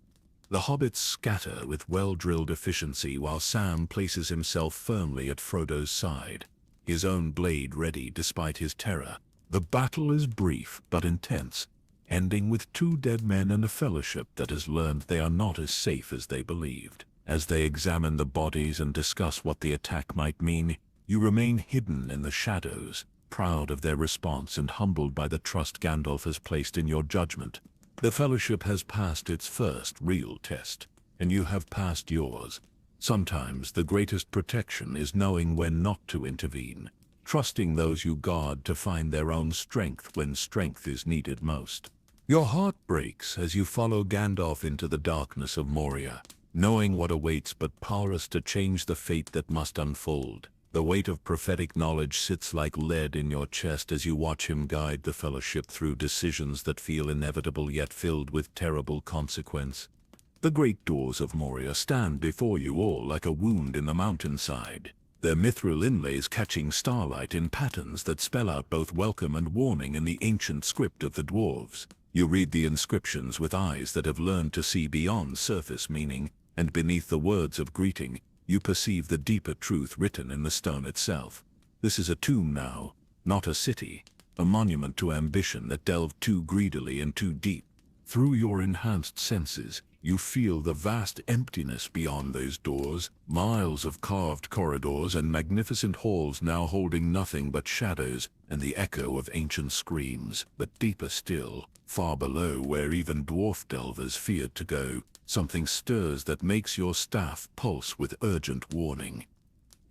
The hobbits scatter with well-drilled efficiency while Sam places himself firmly at Frodo's side, his own blade ready despite his terror. The battle is brief but intense, ending with 2 dead men and a fellowship that has learned they are not as safe as they believed. As they examine the bodies and discuss what the attack might mean, you remain hidden in the shadows, proud of their response and humbled by the trust Gandalf has placed in your judgment. The Fellowship has passed its first real test, and you have passed yours. Sometimes the greatest protection is knowing when not to intervene, trusting those you guard to find their own strength when strength is needed most. Your heart breaks as you follow Gandalf into the darkness of Moria, knowing what awaits but powerless to change the fate that must unfold. The weight of prophetic knowledge sits like lead in your chest as you watch him guide the Fellowship through decisions that feel inevitable yet filled with terrible consequence. The great doors of Moria stand before you all like a wound in the mountainside, their mithril inlays catching starlight in patterns that spell out both welcome and warning in the ancient script of the dwarves. You read the inscriptions with eyes that have learned to see beyond surface meaning, and beneath the words of greeting, you perceive the deeper truth written in the stone itself. This is a tomb now, not a city, a monument to ambition that delved too greedily and too deep. Through your enhanced senses, you feel the vast emptiness beyond those doors, miles of carved corridors and magnificent halls now holding nothing but shadows and the echo of ancient screams. But deeper still, far below where even dwarf delvers feared to go, something stirs that makes your staff pulse with urgent warning.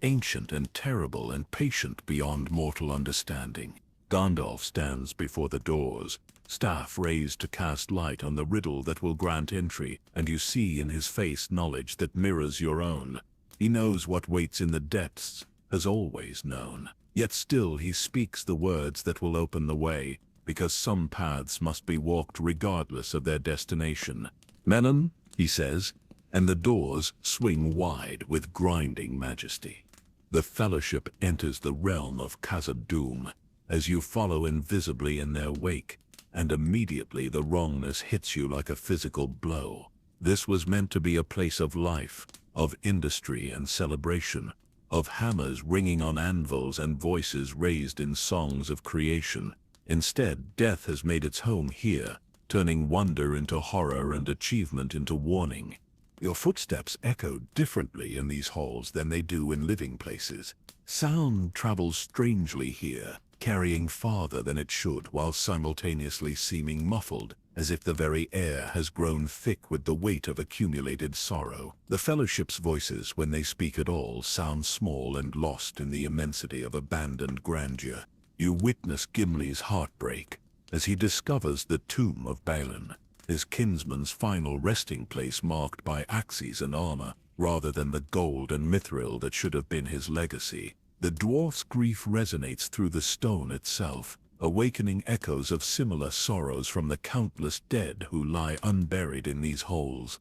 Ancient and terrible and patient beyond mortal understanding, Gandalf stands before the doors, staff raised to cast light on the riddle that will grant entry, and you see in his face knowledge that mirrors your own. He knows what waits in the depths, has always known. Yet still he speaks the words that will open the way, because some paths must be walked regardless of their destination. "Menon," he says, and the doors swing wide with grinding majesty. The Fellowship enters the realm of Khazad-dûm as you follow invisibly in their wake, and immediately the wrongness hits you like a physical blow. This was meant to be a place of life, of industry and celebration, of hammers ringing on anvils and voices raised in songs of creation. Instead, death has made its home here, turning wonder into horror and achievement into warning. Your footsteps echo differently in these halls than they do in living places. Sound travels strangely here, carrying farther than it should while simultaneously seeming muffled, as if the very air has grown thick with the weight of accumulated sorrow. The Fellowship's voices, when they speak at all, sound small and lost in the immensity of abandoned grandeur. You witness Gimli's heartbreak as he discovers the tomb of Balin, his kinsman's final resting place marked by axes and armor, rather than the gold and mithril that should have been his legacy. The dwarf's grief resonates through the stone itself, awakening echoes of similar sorrows from the countless dead who lie unburied in these holes.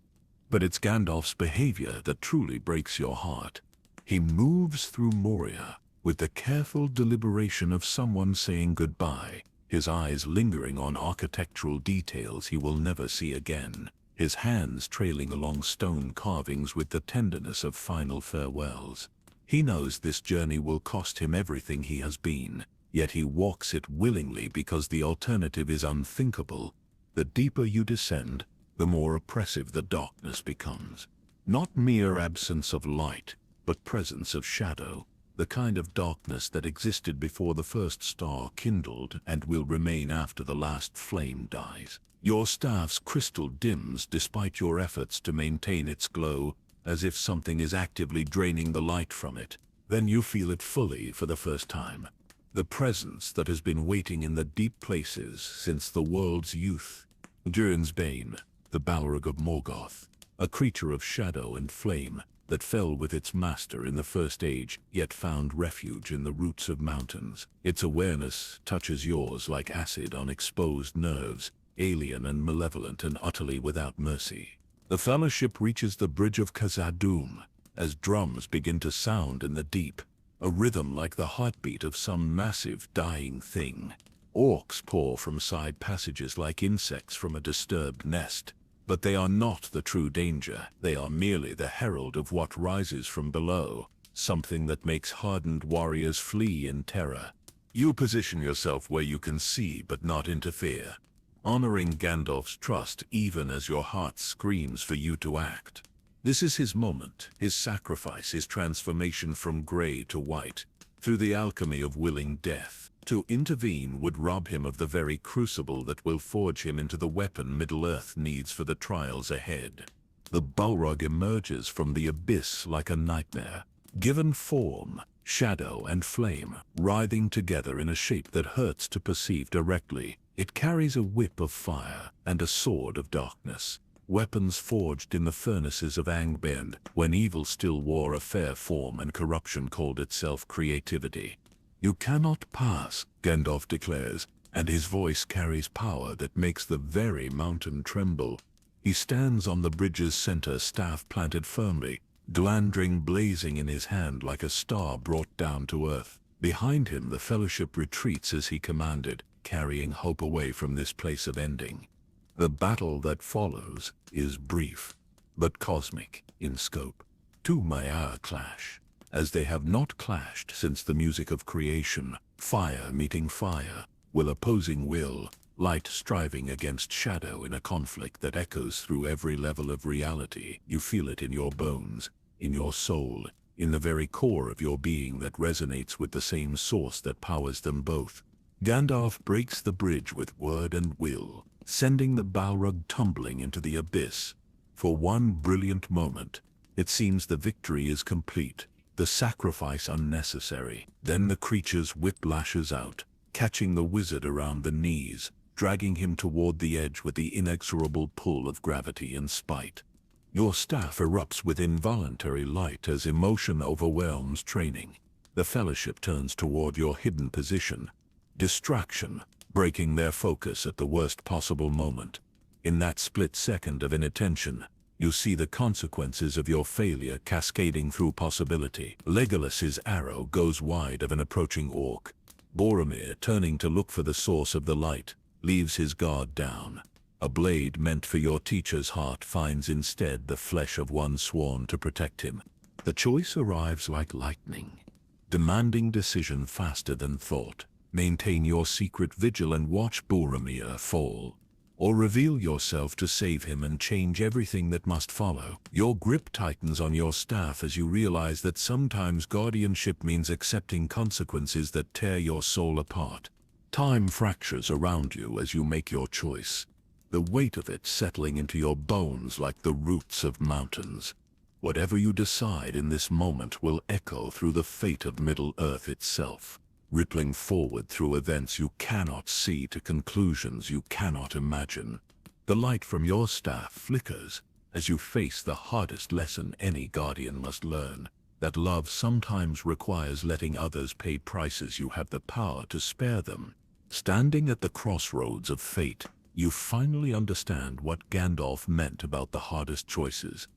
But it's Gandalf's behavior that truly breaks your heart. He moves through Moria with the careful deliberation of someone saying goodbye, his eyes lingering on architectural details he will never see again, his hands trailing along stone carvings with the tenderness of final farewells. He knows this journey will cost him everything he has been, yet he walks it willingly because the alternative is unthinkable. The deeper you descend, the more oppressive the darkness becomes. Not mere absence of light, but presence of shadow, the kind of darkness that existed before the first star kindled and will remain after the last flame dies. Your staff's crystal dims despite your efforts to maintain its glow, as if something is actively draining the light from it. Then you feel it fully for the first time. The presence that has been waiting in the deep places since the world's youth. Durin's Bane, the Balrog of Morgoth, a creature of shadow and flame that fell with its master in the First Age, yet found refuge in the roots of mountains. Its awareness touches yours like acid on exposed nerves, alien and malevolent and utterly without mercy. The Fellowship reaches the Bridge of Khazad-dûm as drums begin to sound in the deep, a rhythm like the heartbeat of some massive dying thing. Orcs pour from side passages like insects from a disturbed nest. But they are not the true danger. They are merely the herald of what rises from below, something that makes hardened warriors flee in terror. You position yourself where you can see but not interfere, honoring Gandalf's trust even as your heart screams for you to act. This is his moment, his sacrifice, his transformation from gray to white, through the alchemy of willing death. To intervene would rob him of the very crucible that will forge him into the weapon Middle-earth needs for the trials ahead. The Balrog emerges from the abyss like a nightmare, given form, shadow and flame, writhing together in a shape that hurts to perceive directly. It carries a whip of fire and a sword of darkness, weapons forged in the furnaces of Angband, when evil still wore a fair form and corruption called itself creativity. You cannot pass, Gandalf declares, and his voice carries power that makes the very mountain tremble. He stands on the bridge's center, staff planted firmly, Glandring blazing in his hand like a star brought down to earth. Behind him the Fellowship retreats as he commanded, carrying hope away from this place of ending. The battle that follows is brief, but cosmic in scope. Two Maiar clash, as they have not clashed since the music of creation, fire meeting fire, will opposing will, light striving against shadow in a conflict that echoes through every level of reality. You feel it in your bones, in your soul, in the very core of your being that resonates with the same source that powers them both. Gandalf breaks the bridge with word and will, sending the Balrog tumbling into the abyss. For one brilliant moment, it seems the victory is complete, the sacrifice unnecessary. Then the creature's whip lashes out, catching the wizard around the knees, dragging him toward the edge with the inexorable pull of gravity and spite. Your staff erupts with involuntary light as emotion overwhelms training. The Fellowship turns toward your hidden position. Distraction, breaking their focus at the worst possible moment. In that split second of inattention, you see the consequences of your failure cascading through possibility. Legolas's arrow goes wide of an approaching orc. Boromir, turning to look for the source of the light, leaves his guard down. A blade meant for your teacher's heart finds instead the flesh of one sworn to protect him. The choice arrives like lightning, demanding decision faster than thought. Maintain your secret vigil and watch Boromir fall, or reveal yourself to save him and change everything that must follow. Your grip tightens on your staff as you realize that sometimes guardianship means accepting consequences that tear your soul apart. Time fractures around you as you make your choice, the weight of it settling into your bones like the roots of mountains. Whatever you decide in this moment will echo through the fate of Middle-earth itself, rippling forward through events you cannot see to conclusions you cannot imagine. The light from your staff flickers as you face the hardest lesson any guardian must learn, that love sometimes requires letting others pay prices you have the power to spare them. Standing at the crossroads of fate, you finally understand what Gandalf meant about the hardest choices.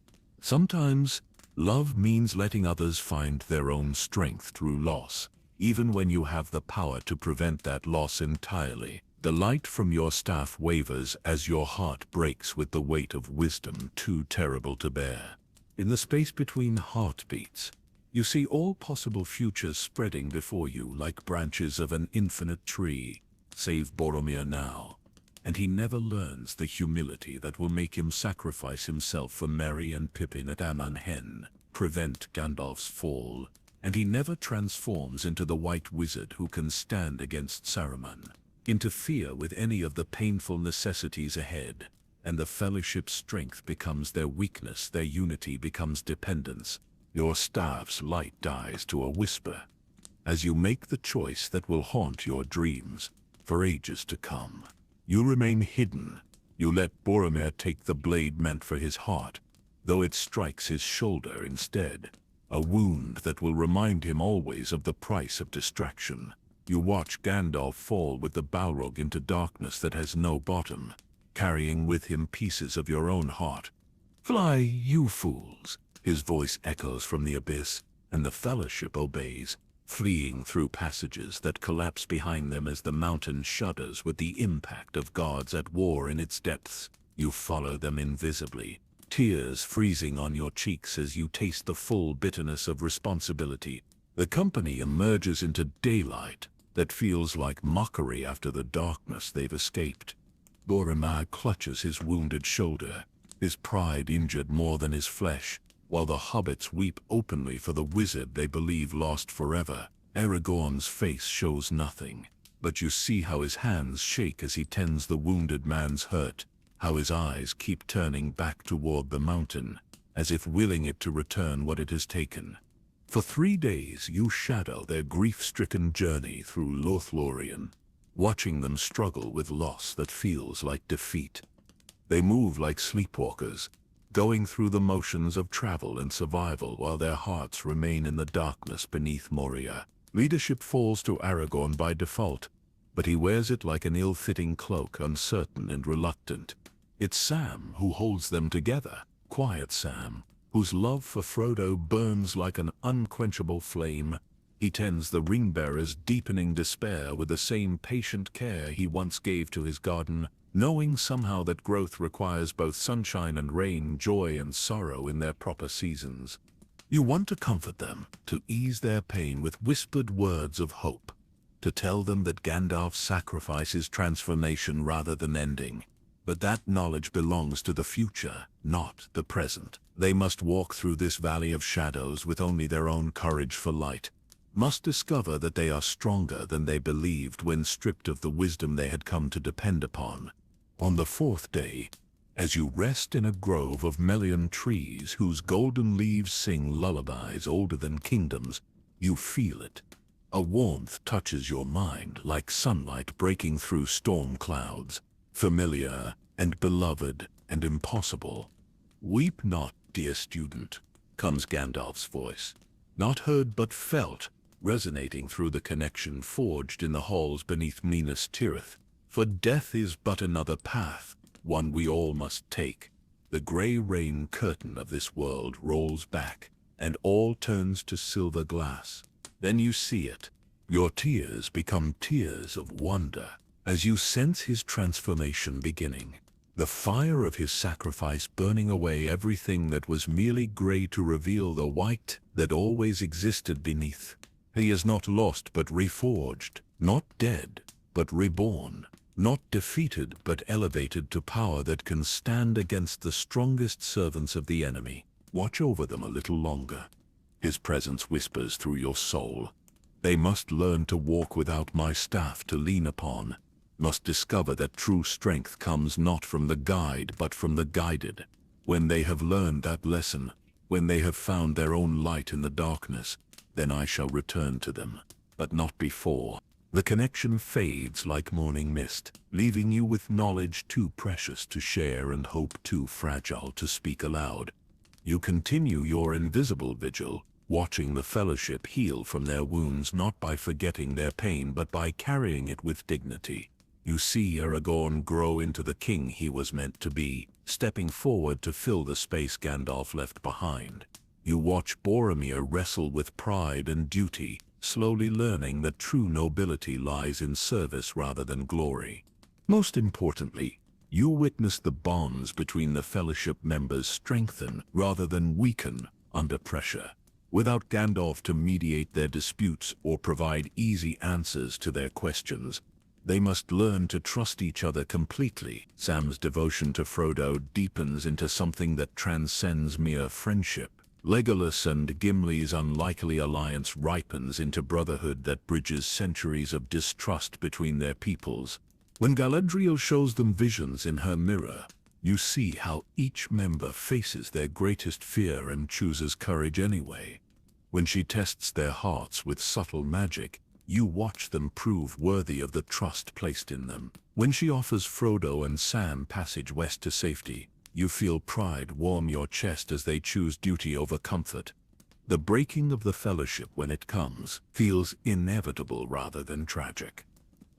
Sometimes, love means letting others find their own strength through loss, even when you have the power to prevent that loss entirely. The light from your staff wavers as your heart breaks with the weight of wisdom too terrible to bear. In the space between heartbeats, you see all possible futures spreading before you like branches of an infinite tree. Save Boromir now, and he never learns the humility that will make him sacrifice himself for Merry and Pippin at Amon Hen. Prevent Gandalf's fall, and he never transforms into the white wizard who can stand against Saruman. Interfere with any of the painful necessities ahead, and the Fellowship's strength becomes their weakness, their unity becomes dependence. Your staff's light dies to a whisper, as you make the choice that will haunt your dreams for ages to come. You remain hidden. You let Boromir take the blade meant for his heart, though it strikes his shoulder instead, a wound that will remind him always of the price of distraction. You watch Gandalf fall with the Balrog into darkness that has no bottom, carrying with him pieces of your own heart. "Fly, you fools!" His voice echoes from the abyss, and the Fellowship obeys, fleeing through passages that collapse behind them as the mountain shudders with the impact of gods at war in its depths. You follow them invisibly, tears freezing on your cheeks as you taste the full bitterness of responsibility. The company emerges into daylight that feels like mockery after the darkness they've escaped. Boromir clutches his wounded shoulder, his pride injured more than his flesh, while the hobbits weep openly for the wizard they believe lost forever. Aragorn's face shows nothing, but you see how his hands shake as he tends the wounded man's hurt, how his eyes keep turning back toward the mountain, as if willing it to return what it has taken. For 3 days you shadow their grief-stricken journey through Lothlorien, watching them struggle with loss that feels like defeat. They move like sleepwalkers, going through the motions of travel and survival while their hearts remain in the darkness beneath Moria. Leadership falls to Aragorn by default, but he wears it like an ill-fitting cloak, uncertain and reluctant. It's Sam who holds them together, quiet Sam, whose love for Frodo burns like an unquenchable flame. He tends the ring-bearer's deepening despair with the same patient care he once gave to his garden, knowing somehow that growth requires both sunshine and rain, joy and sorrow in their proper seasons. You want to comfort them, to ease their pain with whispered words of hope, to tell them that Gandalf's sacrifice is transformation rather than ending. But that knowledge belongs to the future, not the present. They must walk through this valley of shadows with only their own courage for light, must discover that they are stronger than they believed when stripped of the wisdom they had come to depend upon. On the 4th day, as you rest in a grove of Melian trees whose golden leaves sing lullabies older than kingdoms, you feel it. A warmth touches your mind like sunlight breaking through storm clouds, familiar and beloved and impossible. "Weep not, dear student," comes Gandalf's voice, not heard but felt, resonating through the connection forged in the halls beneath Minas Tirith. "For death is but another path, one we all must take. The grey rain curtain of this world rolls back, and all turns to silver glass. Then you see it. Your tears become tears of wonder, as you sense his transformation beginning. the fire of his sacrifice burning away everything that was merely gray to reveal the white that always existed beneath. He is not lost but reforged, not dead but reborn, not defeated but elevated to power that can stand against the strongest servants of the enemy. Watch over them a little longer. His presence whispers through your soul. They must learn to walk without my staff to lean upon, must discover that true strength comes not from the guide but from the guided. When they have learned that lesson, when they have found their own light in the darkness, then I shall return to them, but not before. The connection fades like morning mist, leaving you with knowledge too precious to share and hope too fragile to speak aloud. You continue your invisible vigil, watching the fellowship heal from their wounds not by forgetting their pain but by carrying it with dignity. You see Aragorn grow into the king he was meant to be, stepping forward to fill the space Gandalf left behind. You watch Boromir wrestle with pride and duty, slowly learning that true nobility lies in service rather than glory. Most importantly, you witness the bonds between the Fellowship members strengthen rather than weaken under pressure. Without Gandalf to mediate their disputes or provide easy answers to their questions, they must learn to trust each other completely. Sam's devotion to Frodo deepens into something that transcends mere friendship. Legolas and Gimli's unlikely alliance ripens into brotherhood that bridges centuries of distrust between their peoples. When Galadriel shows them visions in her mirror, you see how each member faces their greatest fear and chooses courage anyway. When she tests their hearts with subtle magic, you watch them prove worthy of the trust placed in them. When she offers Frodo and Sam passage west to safety, you feel pride warm your chest as they choose duty over comfort. The breaking of the Fellowship when it comes feels inevitable rather than tragic.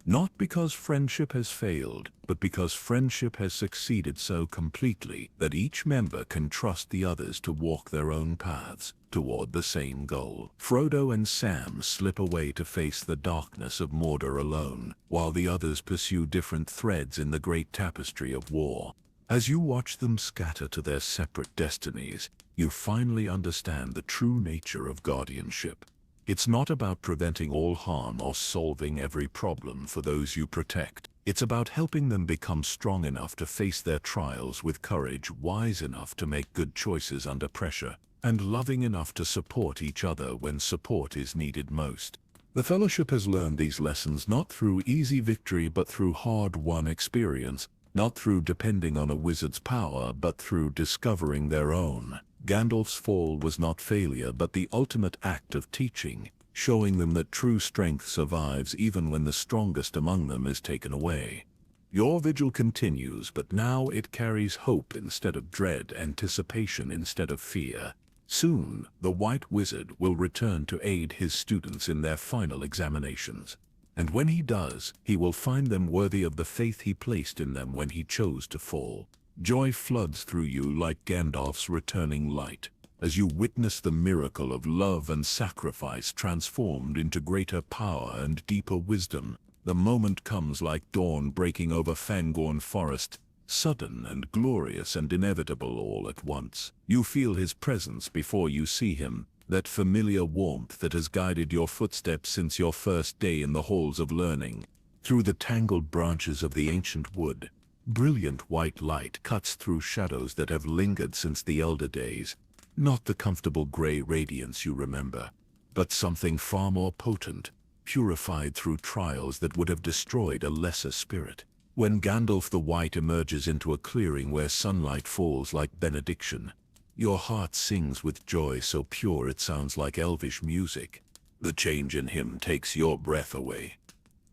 Not because friendship has failed, but because friendship has succeeded so completely that each member can trust the others to walk their own paths toward the same goal. Frodo and Sam slip away to face the darkness of Mordor alone, while the others pursue different threads in the great tapestry of war. As you watch them scatter to their separate destinies, you finally understand the true nature of guardianship. It's not about preventing all harm or solving every problem for those you protect. It's about helping them become strong enough to face their trials with courage, wise enough to make good choices under pressure, and loving enough to support each other when support is needed most. The Fellowship has learned these lessons not through easy victory but through hard-won experience, not through depending on a wizard's power but through discovering their own. Gandalf's fall was not failure but the ultimate act of teaching, showing them that true strength survives even when the strongest among them is taken away. Your vigil continues, but now it carries hope instead of dread, anticipation instead of fear. Soon, the White Wizard will return to aid his students in their final examinations. And when he does, he will find them worthy of the faith he placed in them when he chose to fall. Joy floods through you like Gandalf's returning light, as you witness the miracle of love and sacrifice transformed into greater power and deeper wisdom. The moment comes like dawn breaking over Fangorn Forest, sudden and glorious and inevitable all at once. You feel his presence before you see him, that familiar warmth that has guided your footsteps since your first day in the halls of learning. Through the tangled branches of the ancient wood, brilliant white light cuts through shadows that have lingered since the elder days. Not the comfortable gray radiance you remember, but something far more potent, purified through trials that would have destroyed a lesser spirit. When Gandalf the White emerges into a clearing where sunlight falls like benediction, your heart sings with joy so pure it sounds like elvish music. The change in him takes your breath away.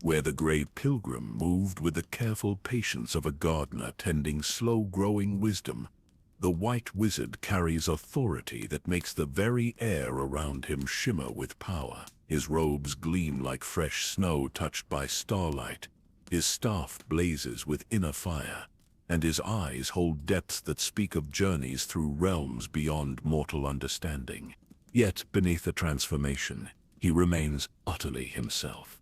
Where the gray pilgrim moved with the careful patience of a gardener tending slow-growing wisdom, the White Wizard carries authority that makes the very air around him shimmer with power. His robes gleam like fresh snow touched by starlight. His staff blazes with inner fire, and his eyes hold depths that speak of journeys through realms beyond mortal understanding. Yet, beneath the transformation, he remains utterly himself.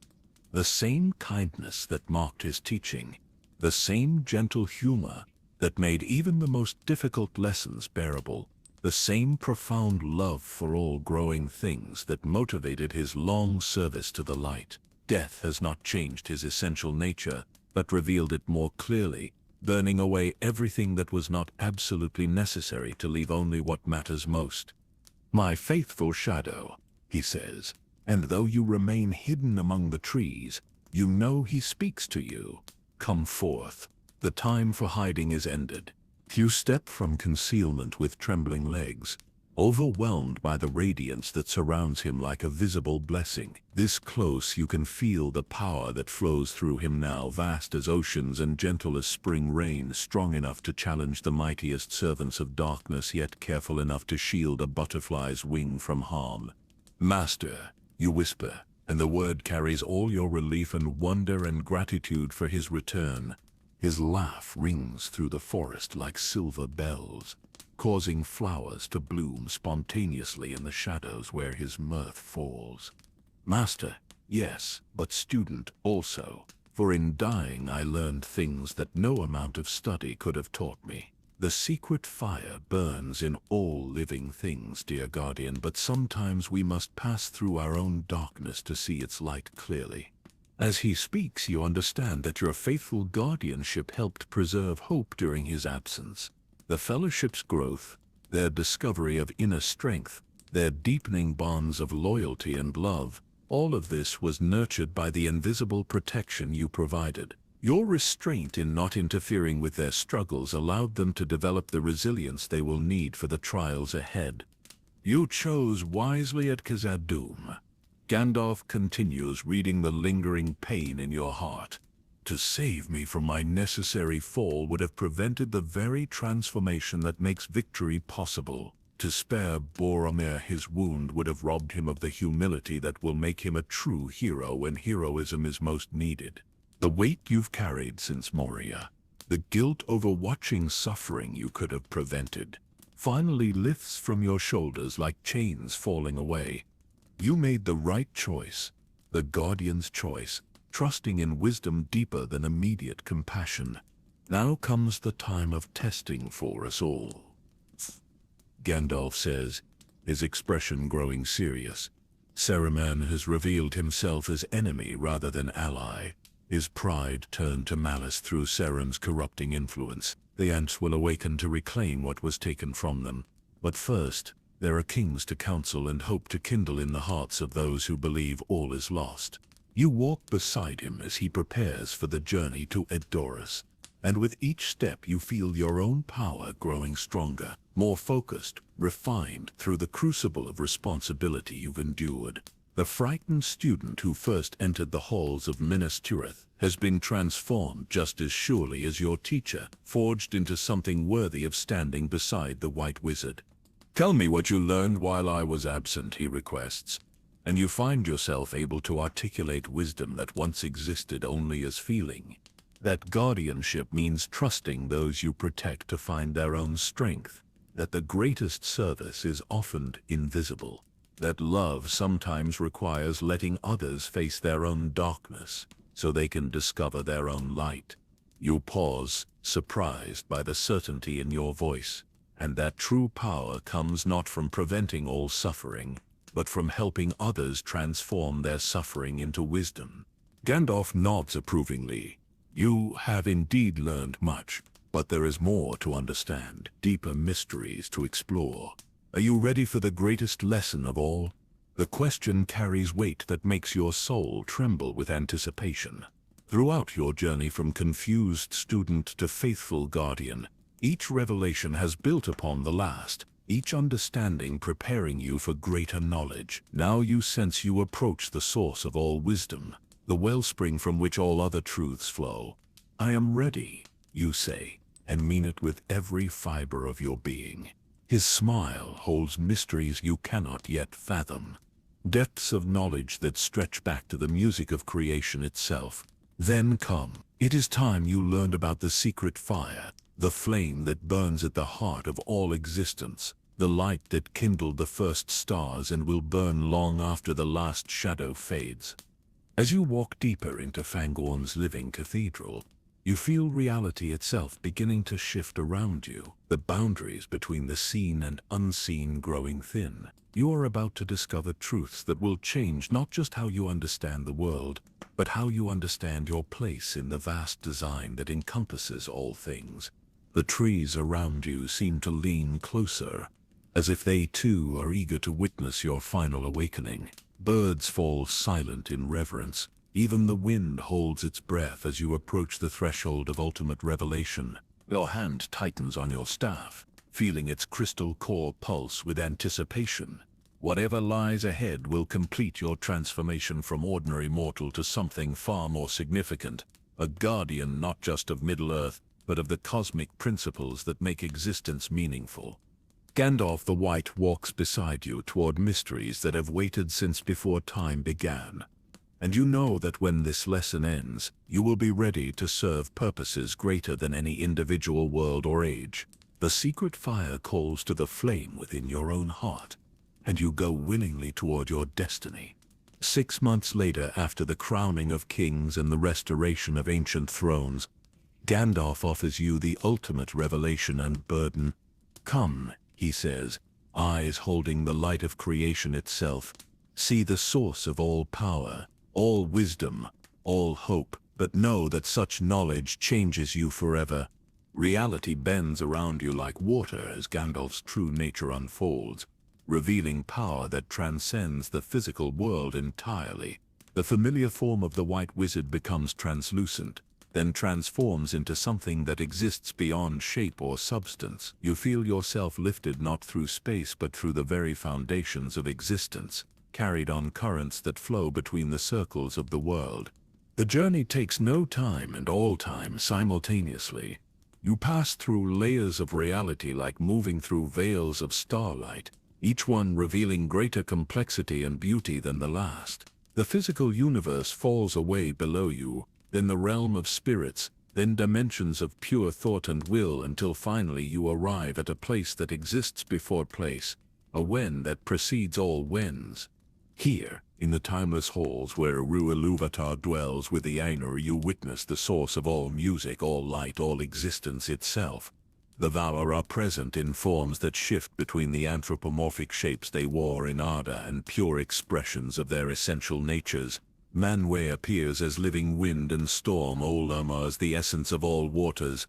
The same kindness that marked his teaching, the same gentle humor, that made even the most difficult lessons bearable, the same profound love for all growing things that motivated his long service to the light. Death has not changed his essential nature, but revealed it more clearly, burning away everything that was not absolutely necessary to leave only what matters most. "My faithful shadow," he says, "and though you remain hidden among the trees, you know he speaks to you. Come forth. The time for hiding is ended." You step from concealment with trembling legs, overwhelmed by the radiance that surrounds him like a visible blessing. This close, you can feel the power that flows through him now, vast as oceans and gentle as spring rain, strong enough to challenge the mightiest servants of darkness, yet careful enough to shield a butterfly's wing from harm. "Master," you whisper, and the word carries all your relief and wonder and gratitude for his return. His laugh rings through the forest like silver bells, causing flowers to bloom spontaneously in the shadows where his mirth falls. "Master, yes, but student also, for in dying I learned things that no amount of study could have taught me. The secret fire burns in all living things, dear guardian, but sometimes we must pass through our own darkness to see its light clearly." As he speaks, you understand that your faithful guardianship helped preserve hope during his absence. The fellowship's growth, their discovery of inner strength, their deepening bonds of loyalty and love, all of this was nurtured by the invisible protection you provided. Your restraint in not interfering with their struggles allowed them to develop the resilience they will need for the trials ahead. "You chose wisely at Khazad-dûm." Gandalf continues, reading the lingering pain in your heart. "To save me from my necessary fall would have prevented the very transformation that makes victory possible. To spare Boromir his wound would have robbed him of the humility that will make him a true hero when heroism is most needed. The weight you've carried since Moria, the guilt over watching suffering you could have prevented, finally lifts from your shoulders like chains falling away. You made the right choice, the Guardian's choice, trusting in wisdom deeper than immediate compassion. Now comes the time of testing for us all." Gandalf says, his expression growing serious. Saruman has revealed himself as enemy rather than ally. His pride turned to malice through Sauron's corrupting influence. The Ents will awaken to reclaim what was taken from them. But first, there are kings to counsel and hope to kindle in the hearts of those who believe all is lost. You walk beside him as he prepares for the journey to Edoras, and with each step you feel your own power growing stronger, more focused, refined through the crucible of responsibility you've endured. The frightened student who first entered the halls of Minas Tirith has been transformed just as surely as your teacher, forged into something worthy of standing beside the White Wizard. "Tell me what you learned while I was absent," he requests, and you find yourself able to articulate wisdom that once existed only as feeling. That guardianship means trusting those you protect to find their own strength, that the greatest service is often invisible, that love sometimes requires letting others face their own darkness so they can discover their own light. You pause, surprised by the certainty in your voice, and that true power comes not from preventing all suffering, but from helping others transform their suffering into wisdom. Gandalf nods approvingly. You have indeed learned much, but there is more to understand, deeper mysteries to explore. Are you ready for the greatest lesson of all? The question carries weight that makes your soul tremble with anticipation. Throughout your journey from confused student to faithful guardian, each revelation has built upon the last, each understanding preparing you for greater knowledge. Now you sense you approach the source of all wisdom, the wellspring from which all other truths flow. "I am ready," you say, and mean it with every fiber of your being. His smile holds mysteries you cannot yet fathom, depths of knowledge that stretch back to the music of creation itself. Then come. It is time you learned about the secret fire, the flame that burns at the heart of all existence, the light that kindled the first stars and will burn long after the last shadow fades. As you walk deeper into Fangorn's living cathedral, You feel reality itself beginning to shift around you, the boundaries between the seen and unseen growing thin. You are about to discover truths that will change not just how you understand the world, but how you understand your place in the vast design that encompasses all things. The trees around you seem to lean closer, as if they too are eager to witness your final awakening. Birds fall silent in reverence. Even the wind holds its breath as you approach the threshold of ultimate revelation. Your hand tightens on your staff, feeling its crystal core pulse with anticipation. Whatever lies ahead will complete your transformation from ordinary mortal to something far more significant, a guardian not just of Middle-earth, but of the cosmic principles that make existence meaningful. Gandalf the White walks beside you toward mysteries that have waited since before time began. And you know that when this lesson ends, you will be ready to serve purposes greater than any individual world or age. The secret fire calls to the flame within your own heart, and you go willingly toward your destiny. 6 months later, after the crowning of kings and the restoration of ancient thrones, Gandalf offers you the ultimate revelation and burden. Come, he says, eyes holding the light of creation itself. See the source of all power, all wisdom, all hope, but know that such knowledge changes you forever. Reality bends around you like water as Gandalf's true nature unfolds, revealing power that transcends the physical world entirely. The familiar form of the White Wizard becomes translucent, then transforms into something that exists beyond shape or substance. You feel yourself lifted not through space but through the very foundations of existence, carried on currents that flow between the circles of the world. The journey takes no time and all time simultaneously. You pass through layers of reality like moving through veils of starlight, each one revealing greater complexity and beauty than the last. The physical universe falls away below you, then the realm of spirits, then dimensions of pure thought and will, until finally you arrive at a place that exists before place, a when that precedes all whens. Here, in the timeless halls where Rua Ilúvatar dwells with the Ainur, you witness the source of all music, all light, all existence itself. The Valar are present in forms that shift between the anthropomorphic shapes they wore in Arda and pure expressions of their essential natures. Manwë appears as living wind and storm, Olama as the essence of all waters,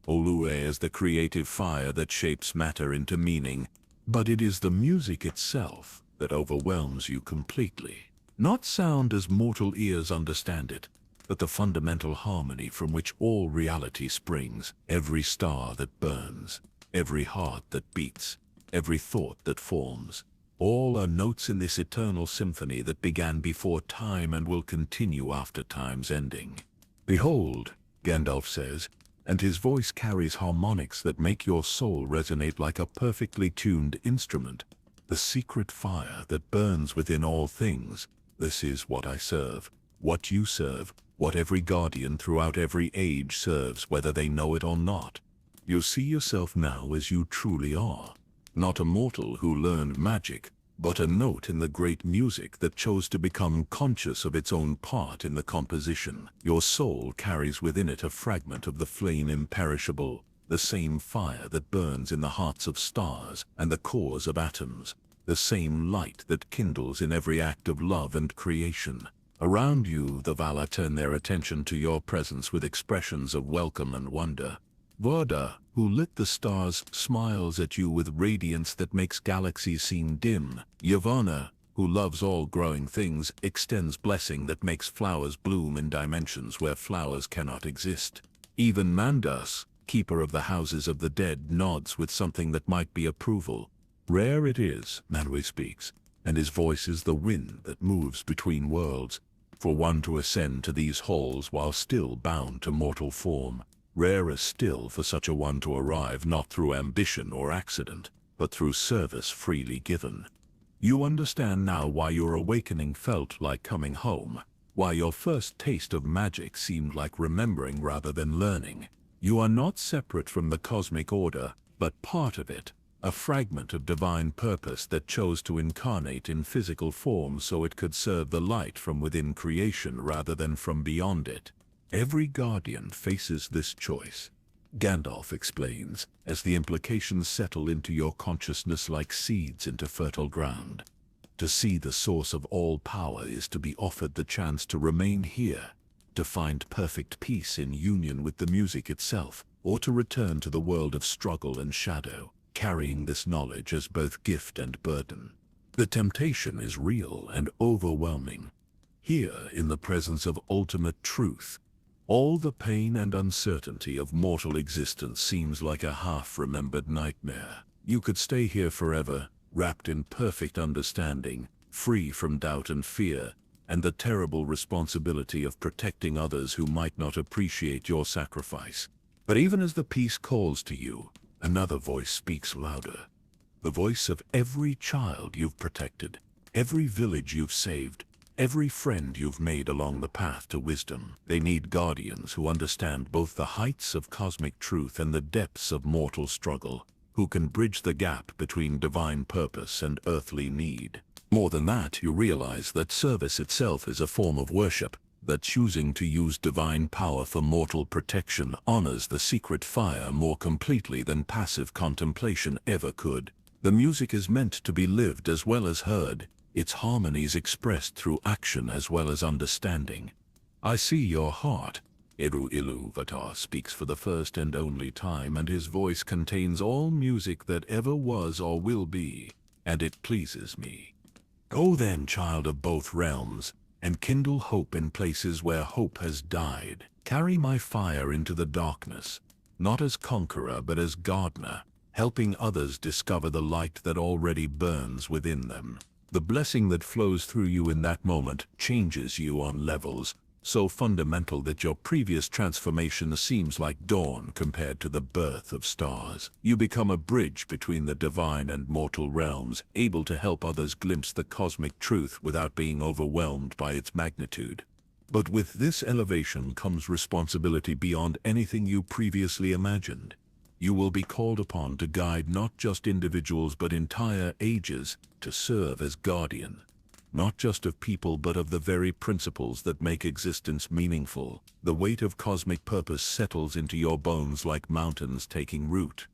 Olue as the creative fire that shapes matter into meaning. But it is the music itself that overwhelms you completely. Not sound as mortal ears understand it, but the fundamental harmony from which all reality springs. Every star that burns, every heart that beats, every thought that forms, all are notes in this eternal symphony that began before time and will continue after time's ending. Behold, Gandalf says, and his voice carries harmonics that make your soul resonate like a perfectly tuned instrument. The secret fire that burns within all things. This is what I serve, what you serve, what every guardian throughout every age serves, whether they know it or not. You see yourself now as you truly are, not a mortal who learned magic, but a note in the great music that chose to become conscious of its own part in the composition. Your soul carries within it a fragment of the flame imperishable, the same fire that burns in the hearts of stars and the cores of atoms, the same light that kindles in every act of love and creation. Around you, the Valar turn their attention to your presence with expressions of welcome and wonder. Varda, who lit the stars, smiles at you with radiance that makes galaxies seem dim. Yavanna, who loves all growing things, extends blessing that makes flowers bloom in dimensions where flowers cannot exist. Even Mandas, keeper of the houses of the dead, nods with something that might be approval. Rare it is, Manwë speaks, and his voice is the wind that moves between worlds, for one to ascend to these halls while still bound to mortal form. Rarer still for such a one to arrive not through ambition or accident, but through service freely given. You understand now why your awakening felt like coming home, why your first taste of magic seemed like remembering rather than learning. You are not separate from the cosmic order, but part of it, a fragment of divine purpose that chose to incarnate in physical form so it could serve the light from within creation rather than from beyond it. Every guardian faces this choice. Gandalf explains, as the implications settle into your consciousness like seeds into fertile ground. To see the source of all power is to be offered the chance to remain here, to find perfect peace in union with the music itself, or to return to the world of struggle and shadow, carrying this knowledge as both gift and burden. The temptation is real and overwhelming. Here, in the presence of ultimate truth, all the pain and uncertainty of mortal existence seems like a half-remembered nightmare. You could stay here forever, wrapped in perfect understanding, free from doubt and fear, and the terrible responsibility of protecting others who might not appreciate your sacrifice. But even as the peace calls to you, another voice speaks louder. The voice of every child you've protected, every village you've saved, every friend you've made along the path to wisdom. They need guardians who understand both the heights of cosmic truth and the depths of mortal struggle, who can bridge the gap between divine purpose and earthly need. More than that, you realize that service itself is a form of worship, that choosing to use divine power for mortal protection honors the secret fire more completely than passive contemplation ever could. The music is meant to be lived as well as heard, its harmonies expressed through action as well as understanding. I see your heart. Eru Iluvatar speaks for the first and only time, and his voice contains all music that ever was or will be, and it pleases me. Go then, child of both realms, and kindle hope in places where hope has died. Carry my fire into the darkness, not as conqueror but as gardener, helping others discover the light that already burns within them. The blessing that flows through you in that moment changes you on levels so fundamental that your previous transformation seems like dawn compared to the birth of stars. You become a bridge between the divine and mortal realms, able to help others glimpse the cosmic truth without being overwhelmed by its magnitude. But with this elevation comes responsibility beyond anything you previously imagined. You will be called upon to guide not just individuals but entire ages, to serve as guardian, not just of people but of the very principles that make existence meaningful. The weight of cosmic purpose settles into your bones like mountains taking root.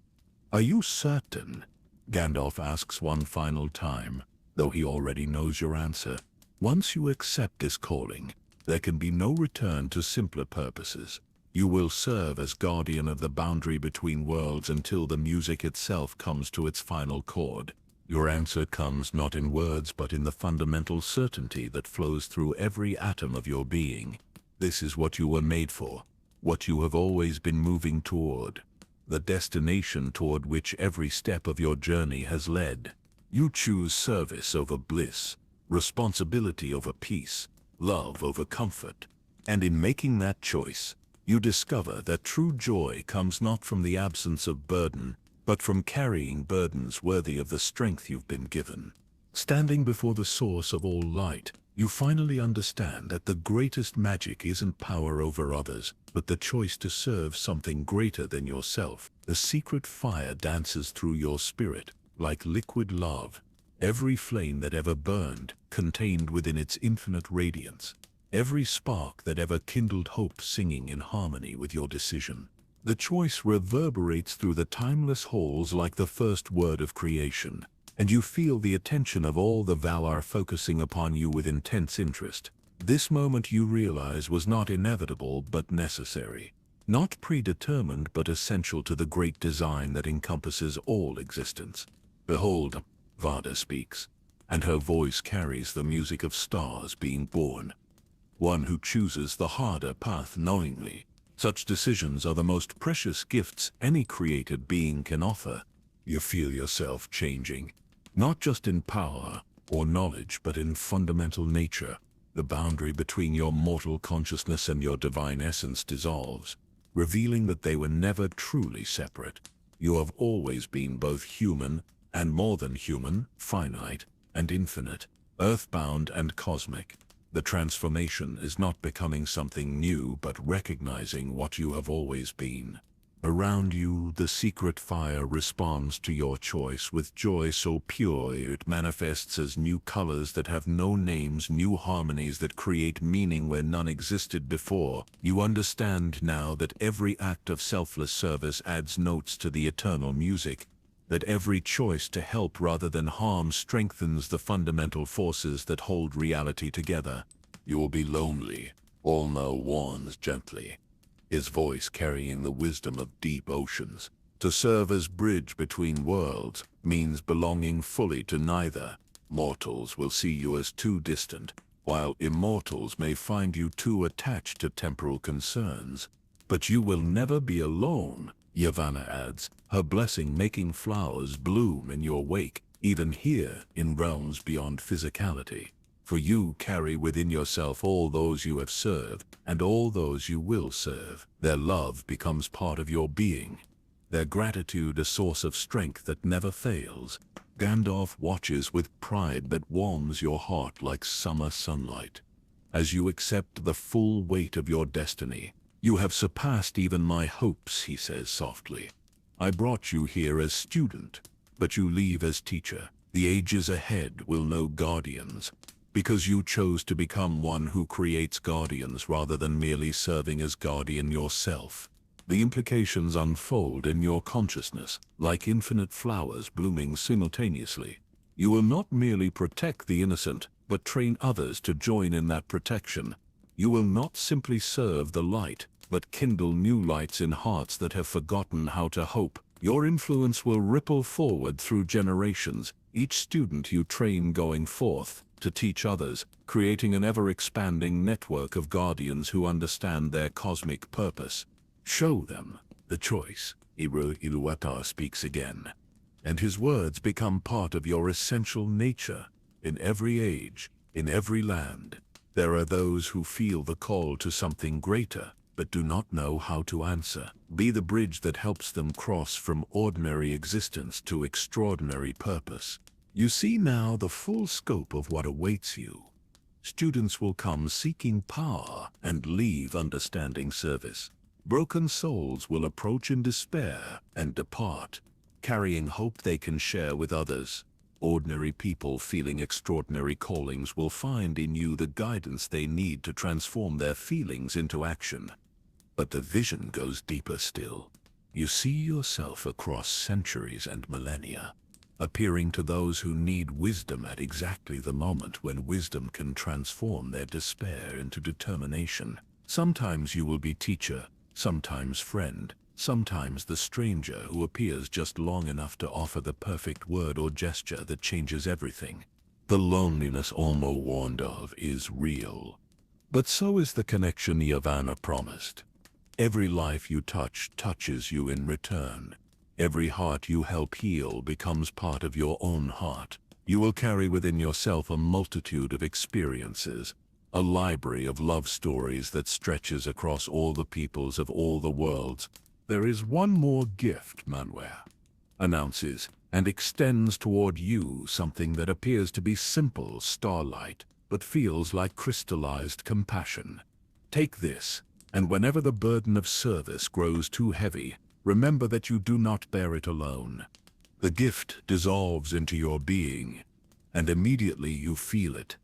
Are you certain? Gandalf asks one final time, though he already knows your answer. Once you accept this calling, there can be no return to simpler purposes. You will serve as guardian of the boundary between worlds until the music itself comes to its final chord. Your answer comes not in words but in the fundamental certainty that flows through every atom of your being. This is what you were made for, what you have always been moving toward, the destination toward which every step of your journey has led. You choose service over bliss, responsibility over peace, love over comfort, and in making that choice, you discover that true joy comes not from the absence of burden, but from carrying burdens worthy of the strength you've been given. Standing before the source of all light, you finally understand that the greatest magic isn't power over others, but the choice to serve something greater than yourself. The secret fire dances through your spirit, like liquid love, every flame that ever burned, contained within its infinite radiance. Every spark that ever kindled hope singing in harmony with your decision. The choice reverberates through the timeless halls like the first word of creation, and you feel the attention of all the Valar focusing upon you with intense interest. This moment you realize was not inevitable but necessary. Not predetermined but essential to the great design that encompasses all existence. Behold, Vada speaks, and her voice carries the music of stars being born. One who chooses the harder path knowingly. Such decisions are the most precious gifts any created being can offer. You feel yourself changing, not just in power or knowledge but in fundamental nature. The boundary between your mortal consciousness and your divine essence dissolves, revealing that they were never truly separate. You have always been both human and more than human, finite and infinite, earthbound and cosmic. The transformation is not becoming something new but recognizing what you have always been. Around you, the secret fire responds to your choice with joy so pure it manifests as new colors that have no names, new harmonies that create meaning where none existed before. You understand now that every act of selfless service adds notes to the eternal music, that every choice to help rather than harm strengthens the fundamental forces that hold reality together. You will be lonely, Olmo warns gently, his voice carrying the wisdom of deep oceans. To serve as bridge between worlds means belonging fully to neither. Mortals will see you as too distant, while immortals may find you too attached to temporal concerns. But you will never be alone, Yavanna adds, her blessing making flowers bloom in your wake, even here in realms beyond physicality. For you carry within yourself all those you have served, and all those you will serve. Their love becomes part of your being, their gratitude a source of strength that never fails. Gandalf watches with pride that warms your heart like summer sunlight. As you accept the full weight of your destiny, you have surpassed even my hopes, he says softly. I brought you here as student, but you leave as teacher. The ages ahead will know guardians, because you chose to become one who creates guardians rather than merely serving as guardian yourself. The implications unfold in your consciousness, like infinite flowers blooming simultaneously. You will not merely protect the innocent, but train others to join in that protection. You will not simply serve the light, but kindle new lights in hearts that have forgotten how to hope. Your influence will ripple forward through generations, each student you train going forth to teach others, creating an ever-expanding network of guardians who understand their cosmic purpose. Show them the choice. Iluvatar speaks again, and his words become part of your essential nature. In every age, in every land, there are those who feel the call to something greater, but do not know how to answer. Be the bridge that helps them cross from ordinary existence to extraordinary purpose. You see now the full scope of what awaits you. Students will come seeking power and leave understanding service. Broken souls will approach in despair and depart, carrying hope they can share with others. Ordinary people feeling extraordinary callings will find in you the guidance they need to transform their feelings into action. But the vision goes deeper still. You see yourself across centuries and millennia, appearing to those who need wisdom at exactly the moment when wisdom can transform their despair into determination. Sometimes you will be teacher, sometimes friend, sometimes the stranger who appears just long enough to offer the perfect word or gesture that changes everything. The loneliness Olmo warned of is real, but so is the connection Yavanna promised. Every life you touch touches you in return. Every heart you help heal becomes part of your own heart. You will carry within yourself a multitude of experiences, a library of love stories that stretches across all the peoples of all the worlds. There is one more gift, Manwë announces, and extends toward you something that appears to be simple starlight, but feels like crystallized compassion. Take this, and whenever the burden of service grows too heavy, remember that you do not bear it alone. The gift dissolves into your being, and immediately you feel it.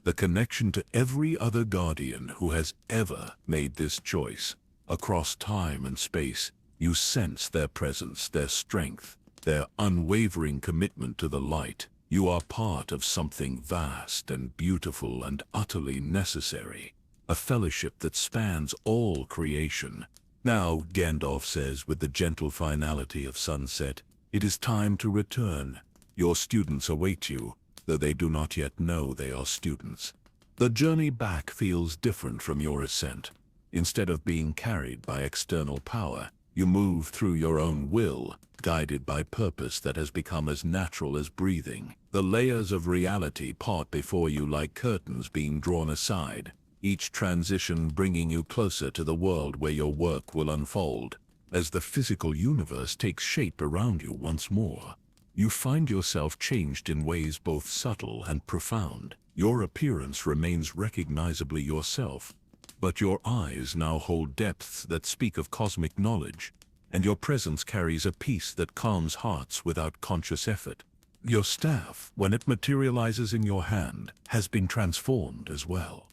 The connection to every other guardian who has ever made this choice. Across time and space, you sense their presence, their strength, their unwavering commitment to the light. You are part of something vast and beautiful and utterly necessary. A fellowship that spans all creation. Now, Gandalf says with the gentle finality of sunset, it is time to return. Your students await you, though they do not yet know they are students. The journey back feels different from your ascent. Instead of being carried by external power, you move through your own will, guided by purpose that has become as natural as breathing. The layers of reality part before you like curtains being drawn aside, each transition bringing you closer to the world where your work will unfold. As the physical universe takes shape around you once more, you find yourself changed in ways both subtle and profound. Your appearance remains recognizably yourself, but your eyes now hold depths that speak of cosmic knowledge. and your presence carries a peace that calms hearts without conscious effort. Your staff, when it materializes in your hand, has been transformed as well.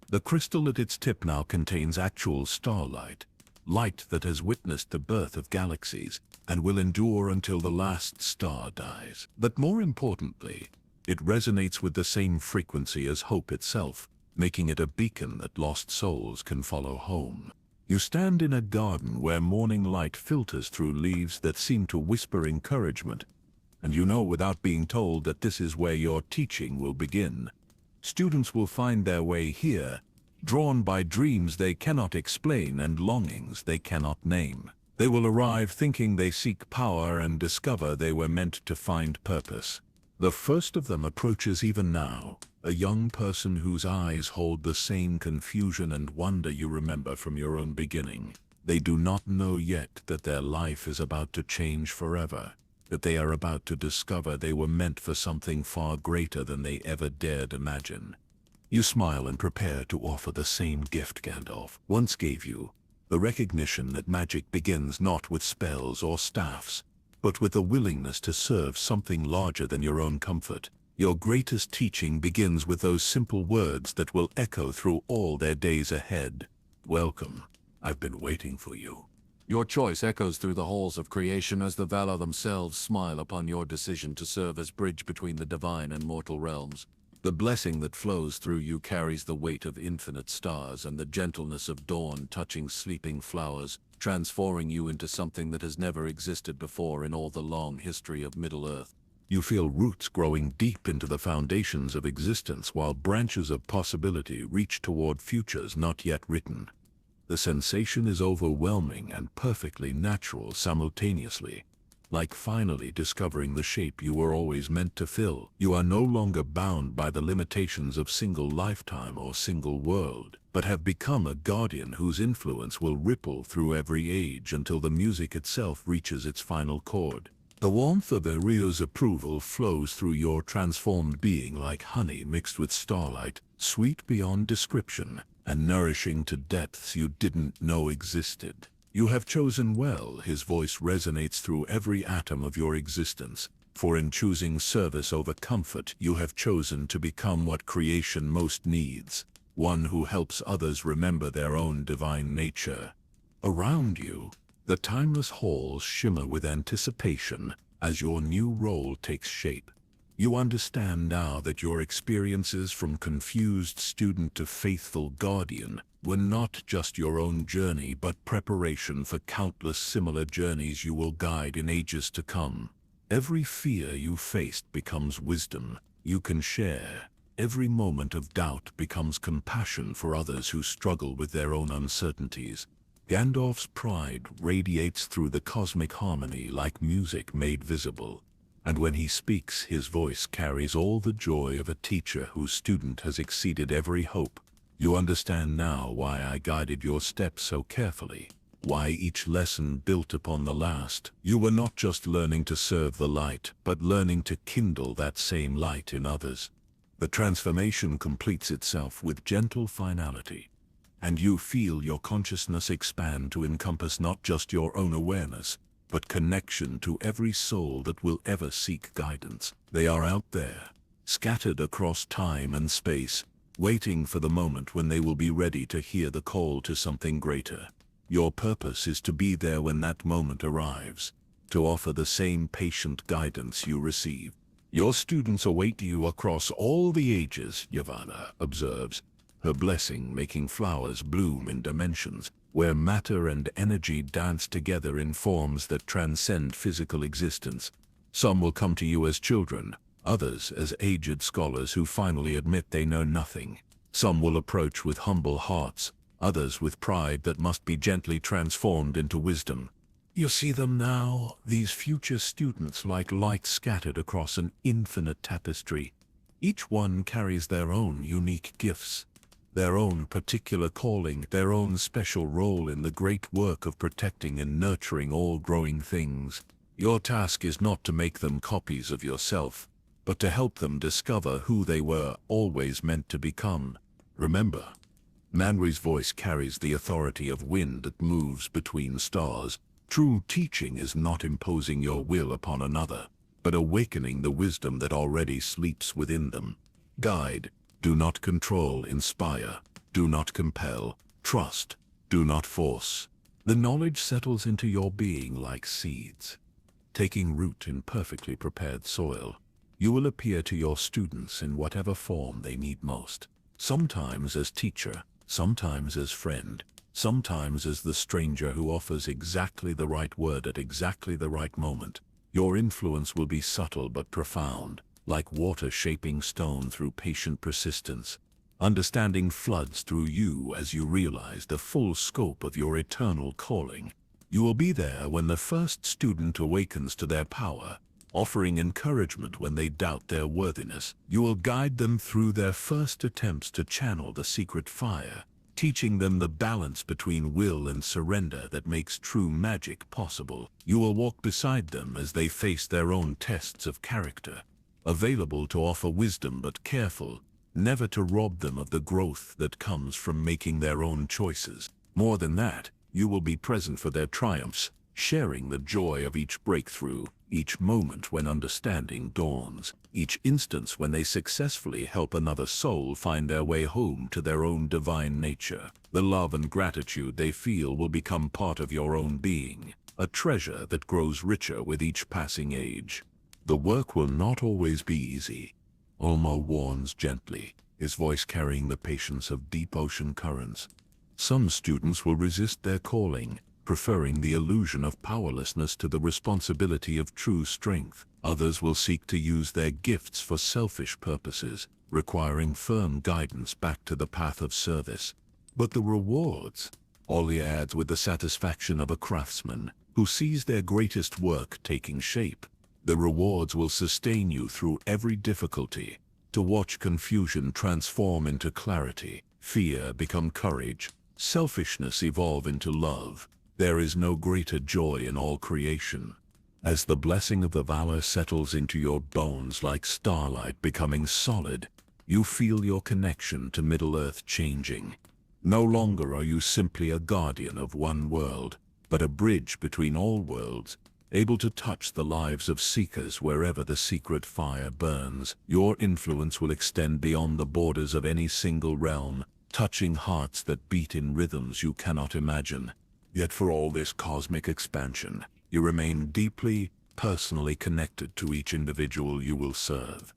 The crystal at its tip now contains actual starlight, light that has witnessed the birth of galaxies and will endure until the last star dies. But more importantly, it resonates with the same frequency as hope itself, making it a beacon that lost souls can follow home. You stand in a garden where morning light filters through leaves that seem to whisper encouragement, and you know without being told that this is where your teaching will begin. Students will find their way here, drawn by dreams they cannot explain and longings they cannot name. They will arrive thinking they seek power and discover they were meant to find purpose. The first of them approaches even now, a young person whose eyes hold the same confusion and wonder you remember from your own beginning. They do not know yet that their life is about to change forever, that they are about to discover they were meant for something far greater than they ever dared imagine. You smile and prepare to offer the same gift Gandalf once gave you, the recognition that magic begins not with spells or staffs, but with a willingness to serve something larger than your own comfort. Your greatest teaching begins with those simple words that will echo through all their days ahead. Welcome. I've been waiting for you. Your choice echoes through the halls of creation as the Valar themselves smile upon your decision to serve as bridge between the divine and mortal realms. The blessing that flows through you carries the weight of infinite stars and the gentleness of dawn touching sleeping flowers, transforming you into something that has never existed before in all the long history of Middle-earth. You feel roots growing deep into the foundations of existence while branches of possibility reach toward futures not yet written. The sensation is overwhelming and perfectly natural simultaneously. Like finally discovering the shape you were always meant to fill. You are no longer bound by the limitations of single lifetime or single world, but have become a guardian whose influence will ripple through every age until the music itself reaches its final chord. The warmth of Ariel's approval flows through your transformed being like honey mixed with starlight, sweet beyond description, and nourishing to depths you didn't know existed. You have chosen well, his voice resonates through every atom of your existence, for in choosing service over comfort you have chosen to become what creation most needs, one who helps others remember their own divine nature. Around you, the timeless halls shimmer with anticipation as your new role takes shape. You understand now that your experiences from confused student to faithful guardian were not just your own journey but preparation for countless similar journeys you will guide in ages to come. Every fear you faced becomes wisdom you can share. Every moment of doubt becomes compassion for others who struggle with their own uncertainties. Gandalf's pride radiates through the cosmic harmony like music made visible. And when he speaks, his voice carries all the joy of a teacher whose student has exceeded every hope. You understand now why I guided your steps so carefully, why each lesson built upon the last. You were not just learning to serve the light, but learning to kindle that same light in others. The transformation completes itself with gentle finality, and you feel your consciousness expand to encompass not just your own awareness, but connection to every soul that will ever seek guidance. They are out there, scattered across time and space, waiting for the moment when they will be ready to hear the call to something greater. Your purpose is to be there when that moment arrives, to offer the same patient guidance you receive. Your students await you across all the ages, Yavanna observes, her blessing making flowers bloom in dimensions where matter and energy dance together in forms that transcend physical existence. Some will come to you as children, others as aged scholars who finally admit they know nothing. Some will approach with humble hearts, others with pride that must be gently transformed into wisdom. You see them now, these future students like light scattered across an infinite tapestry. Each one carries their own unique gifts, their own particular calling, their own special role in the great work of protecting and nurturing all growing things. Your task is not to make them copies of yourself, but to help them discover who they were always meant to become. Remember, Manwë's voice carries the authority of wind that moves between stars, True teaching is not imposing your will upon another, but awakening the wisdom that already sleeps within them. Guide, do not control, inspire, do not compel, trust, do not force. The knowledge settles into your being like seeds, taking root in perfectly prepared soil. You will appear to your students in whatever form they need most. Sometimes as teacher, sometimes as friend, sometimes as the stranger who offers exactly the right word at exactly the right moment. Your influence will be subtle but profound, like water shaping stone through patient persistence. Understanding floods through you as you realize the full scope of your eternal calling. You will be there when the first student awakens to their power, offering encouragement when they doubt their worthiness. You will guide them through their first attempts to channel the secret fire, teaching them the balance between will and surrender that makes true magic possible. You will walk beside them as they face their own tests of character, available to offer wisdom but careful, never to rob them of the growth that comes from making their own choices. More than that, you will be present for their triumphs, sharing the joy of each breakthrough, each moment when understanding dawns, each instance when they successfully help another soul find their way home to their own divine nature. The love and gratitude they feel will become part of your own being, a treasure that grows richer with each passing age. The work will not always be easy, Ulmo warns gently, his voice carrying the patience of deep ocean currents. Some students will resist their calling, preferring the illusion of powerlessness to the responsibility of true strength. Others will seek to use their gifts for selfish purposes, requiring firm guidance back to the path of service. But the rewards, Ollie adds with the satisfaction of a craftsman who sees their greatest work taking shape. The rewards will sustain you through every difficulty, to watch confusion transform into clarity, fear become courage, selfishness evolve into love. There is no greater joy in all creation. As the blessing of the valor settles into your bones like starlight becoming solid, you feel your connection to Middle-earth changing. No longer are you simply a guardian of one world, but a bridge between all worlds, able to touch the lives of seekers wherever the secret fire burns. Your influence will extend beyond the borders of any single realm, touching hearts that beat in rhythms you cannot imagine. Yet for all this cosmic expansion, you remain deeply, personally connected to each individual you will serve.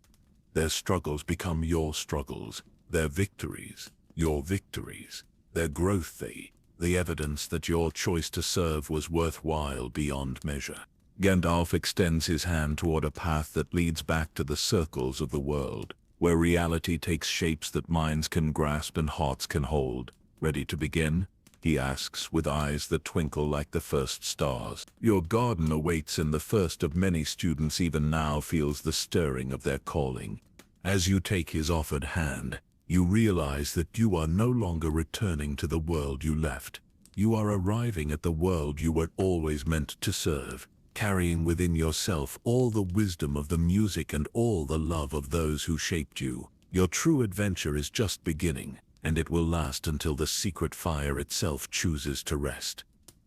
Their struggles become your struggles, their victories, your victories, their growth the evidence that your choice to serve was worthwhile beyond measure. Gandalf extends his hand toward a path that leads back to the circles of the world, where reality takes shapes that minds can grasp and hearts can hold. Ready to begin? He asks with eyes that twinkle like the first stars. Your garden awaits, and the first of many students even now feels the stirring of their calling. As you take his offered hand, you realize that you are no longer returning to the world you left. You are arriving at the world you were always meant to serve, carrying within yourself all the wisdom of the music and all the love of those who shaped you. Your true adventure is just beginning, and it will last until the secret fire itself chooses to rest.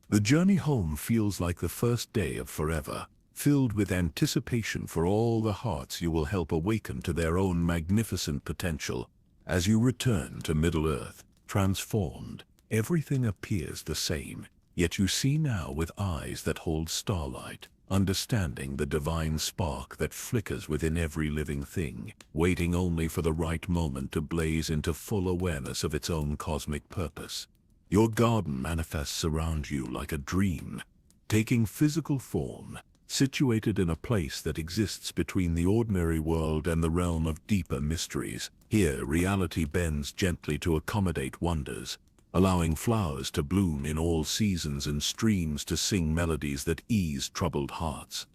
The journey home feels like the first day of forever, filled with anticipation for all the hearts you will help awaken to their own magnificent potential. As you return to Middle-earth, transformed, everything appears the same, yet you see now with eyes that hold starlight, understanding the divine spark that flickers within every living thing, waiting only for the right moment to blaze into full awareness of its own cosmic purpose. Your garden manifests around you like a dream, taking physical form, situated in a place that exists between the ordinary world and the realm of deeper mysteries. Here, reality bends gently to accommodate wonders, allowing flowers to bloom in all seasons and streams to sing melodies that ease troubled hearts.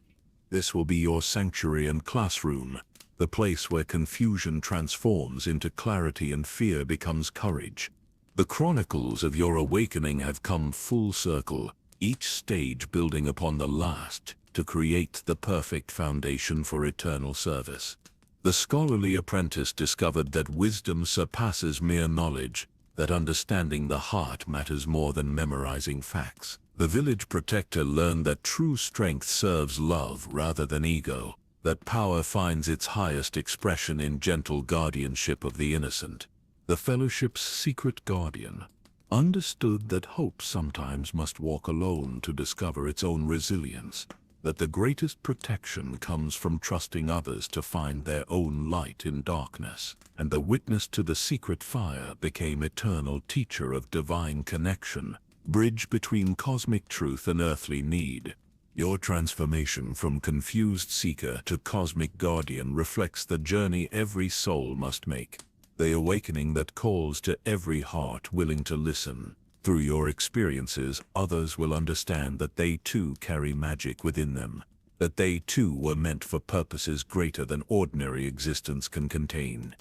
This will be your sanctuary and classroom, the place where confusion transforms into clarity and fear becomes courage. The chronicles of your awakening have come full circle, each stage building upon the last to create the perfect foundation for eternal service. The scholarly apprentice discovered that wisdom surpasses mere knowledge, that understanding the heart matters more than memorizing facts. The village protector learned that true strength serves love rather than ego, that power finds its highest expression in gentle guardianship of the innocent. The fellowship's secret guardian understood that hope sometimes must walk alone to discover its own resilience, that the greatest protection comes from trusting others to find their own light in darkness, and the witness to the secret fire became eternal teacher of divine connection, bridge between cosmic truth and earthly need. Your transformation from confused seeker to cosmic guardian reflects the journey every soul must make, the awakening that calls to every heart willing to listen. Through your experiences, others will understand that they too carry magic within them, that they too were meant for purposes greater than ordinary existence can contain.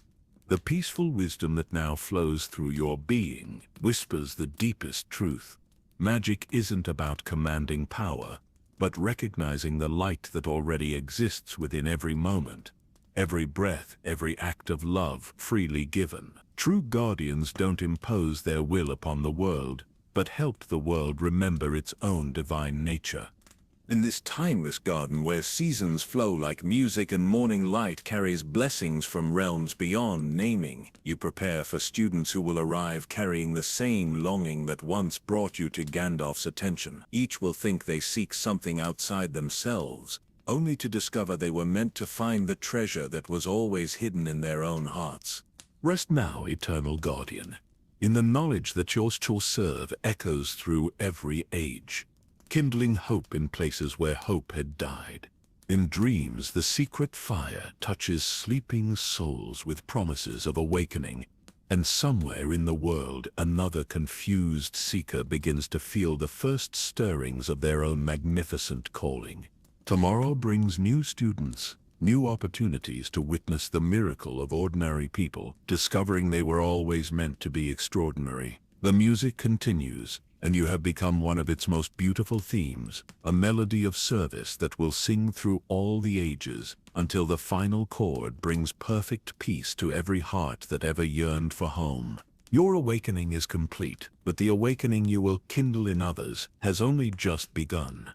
The peaceful wisdom that now flows through your being whispers the deepest truth. Magic isn't about commanding power, but recognizing the light that already exists within every moment, every breath, every act of love freely given. True guardians don't impose their will upon the world, but help the world remember its own divine nature. In this timeless garden where seasons flow like music and morning light carries blessings from realms beyond naming, you prepare for students who will arrive carrying the same longing that once brought you to Gandalf's attention. Each will think they seek something outside themselves, only to discover they were meant to find the treasure that was always hidden in their own hearts. Rest now, eternal guardian, in the knowledge that yours shall serve echoes through every age, kindling hope in places where hope had died. In dreams, the secret fire touches sleeping souls with promises of awakening, and somewhere in the world another confused seeker begins to feel the first stirrings of their own magnificent calling. Tomorrow brings new students, new opportunities to witness the miracle of ordinary people, discovering they were always meant to be extraordinary. The music continues, and you have become one of its most beautiful themes, a melody of service that will sing through all the ages, until the final chord brings perfect peace to every heart that ever yearned for home. Your awakening is complete, but the awakening you will kindle in others has only just begun.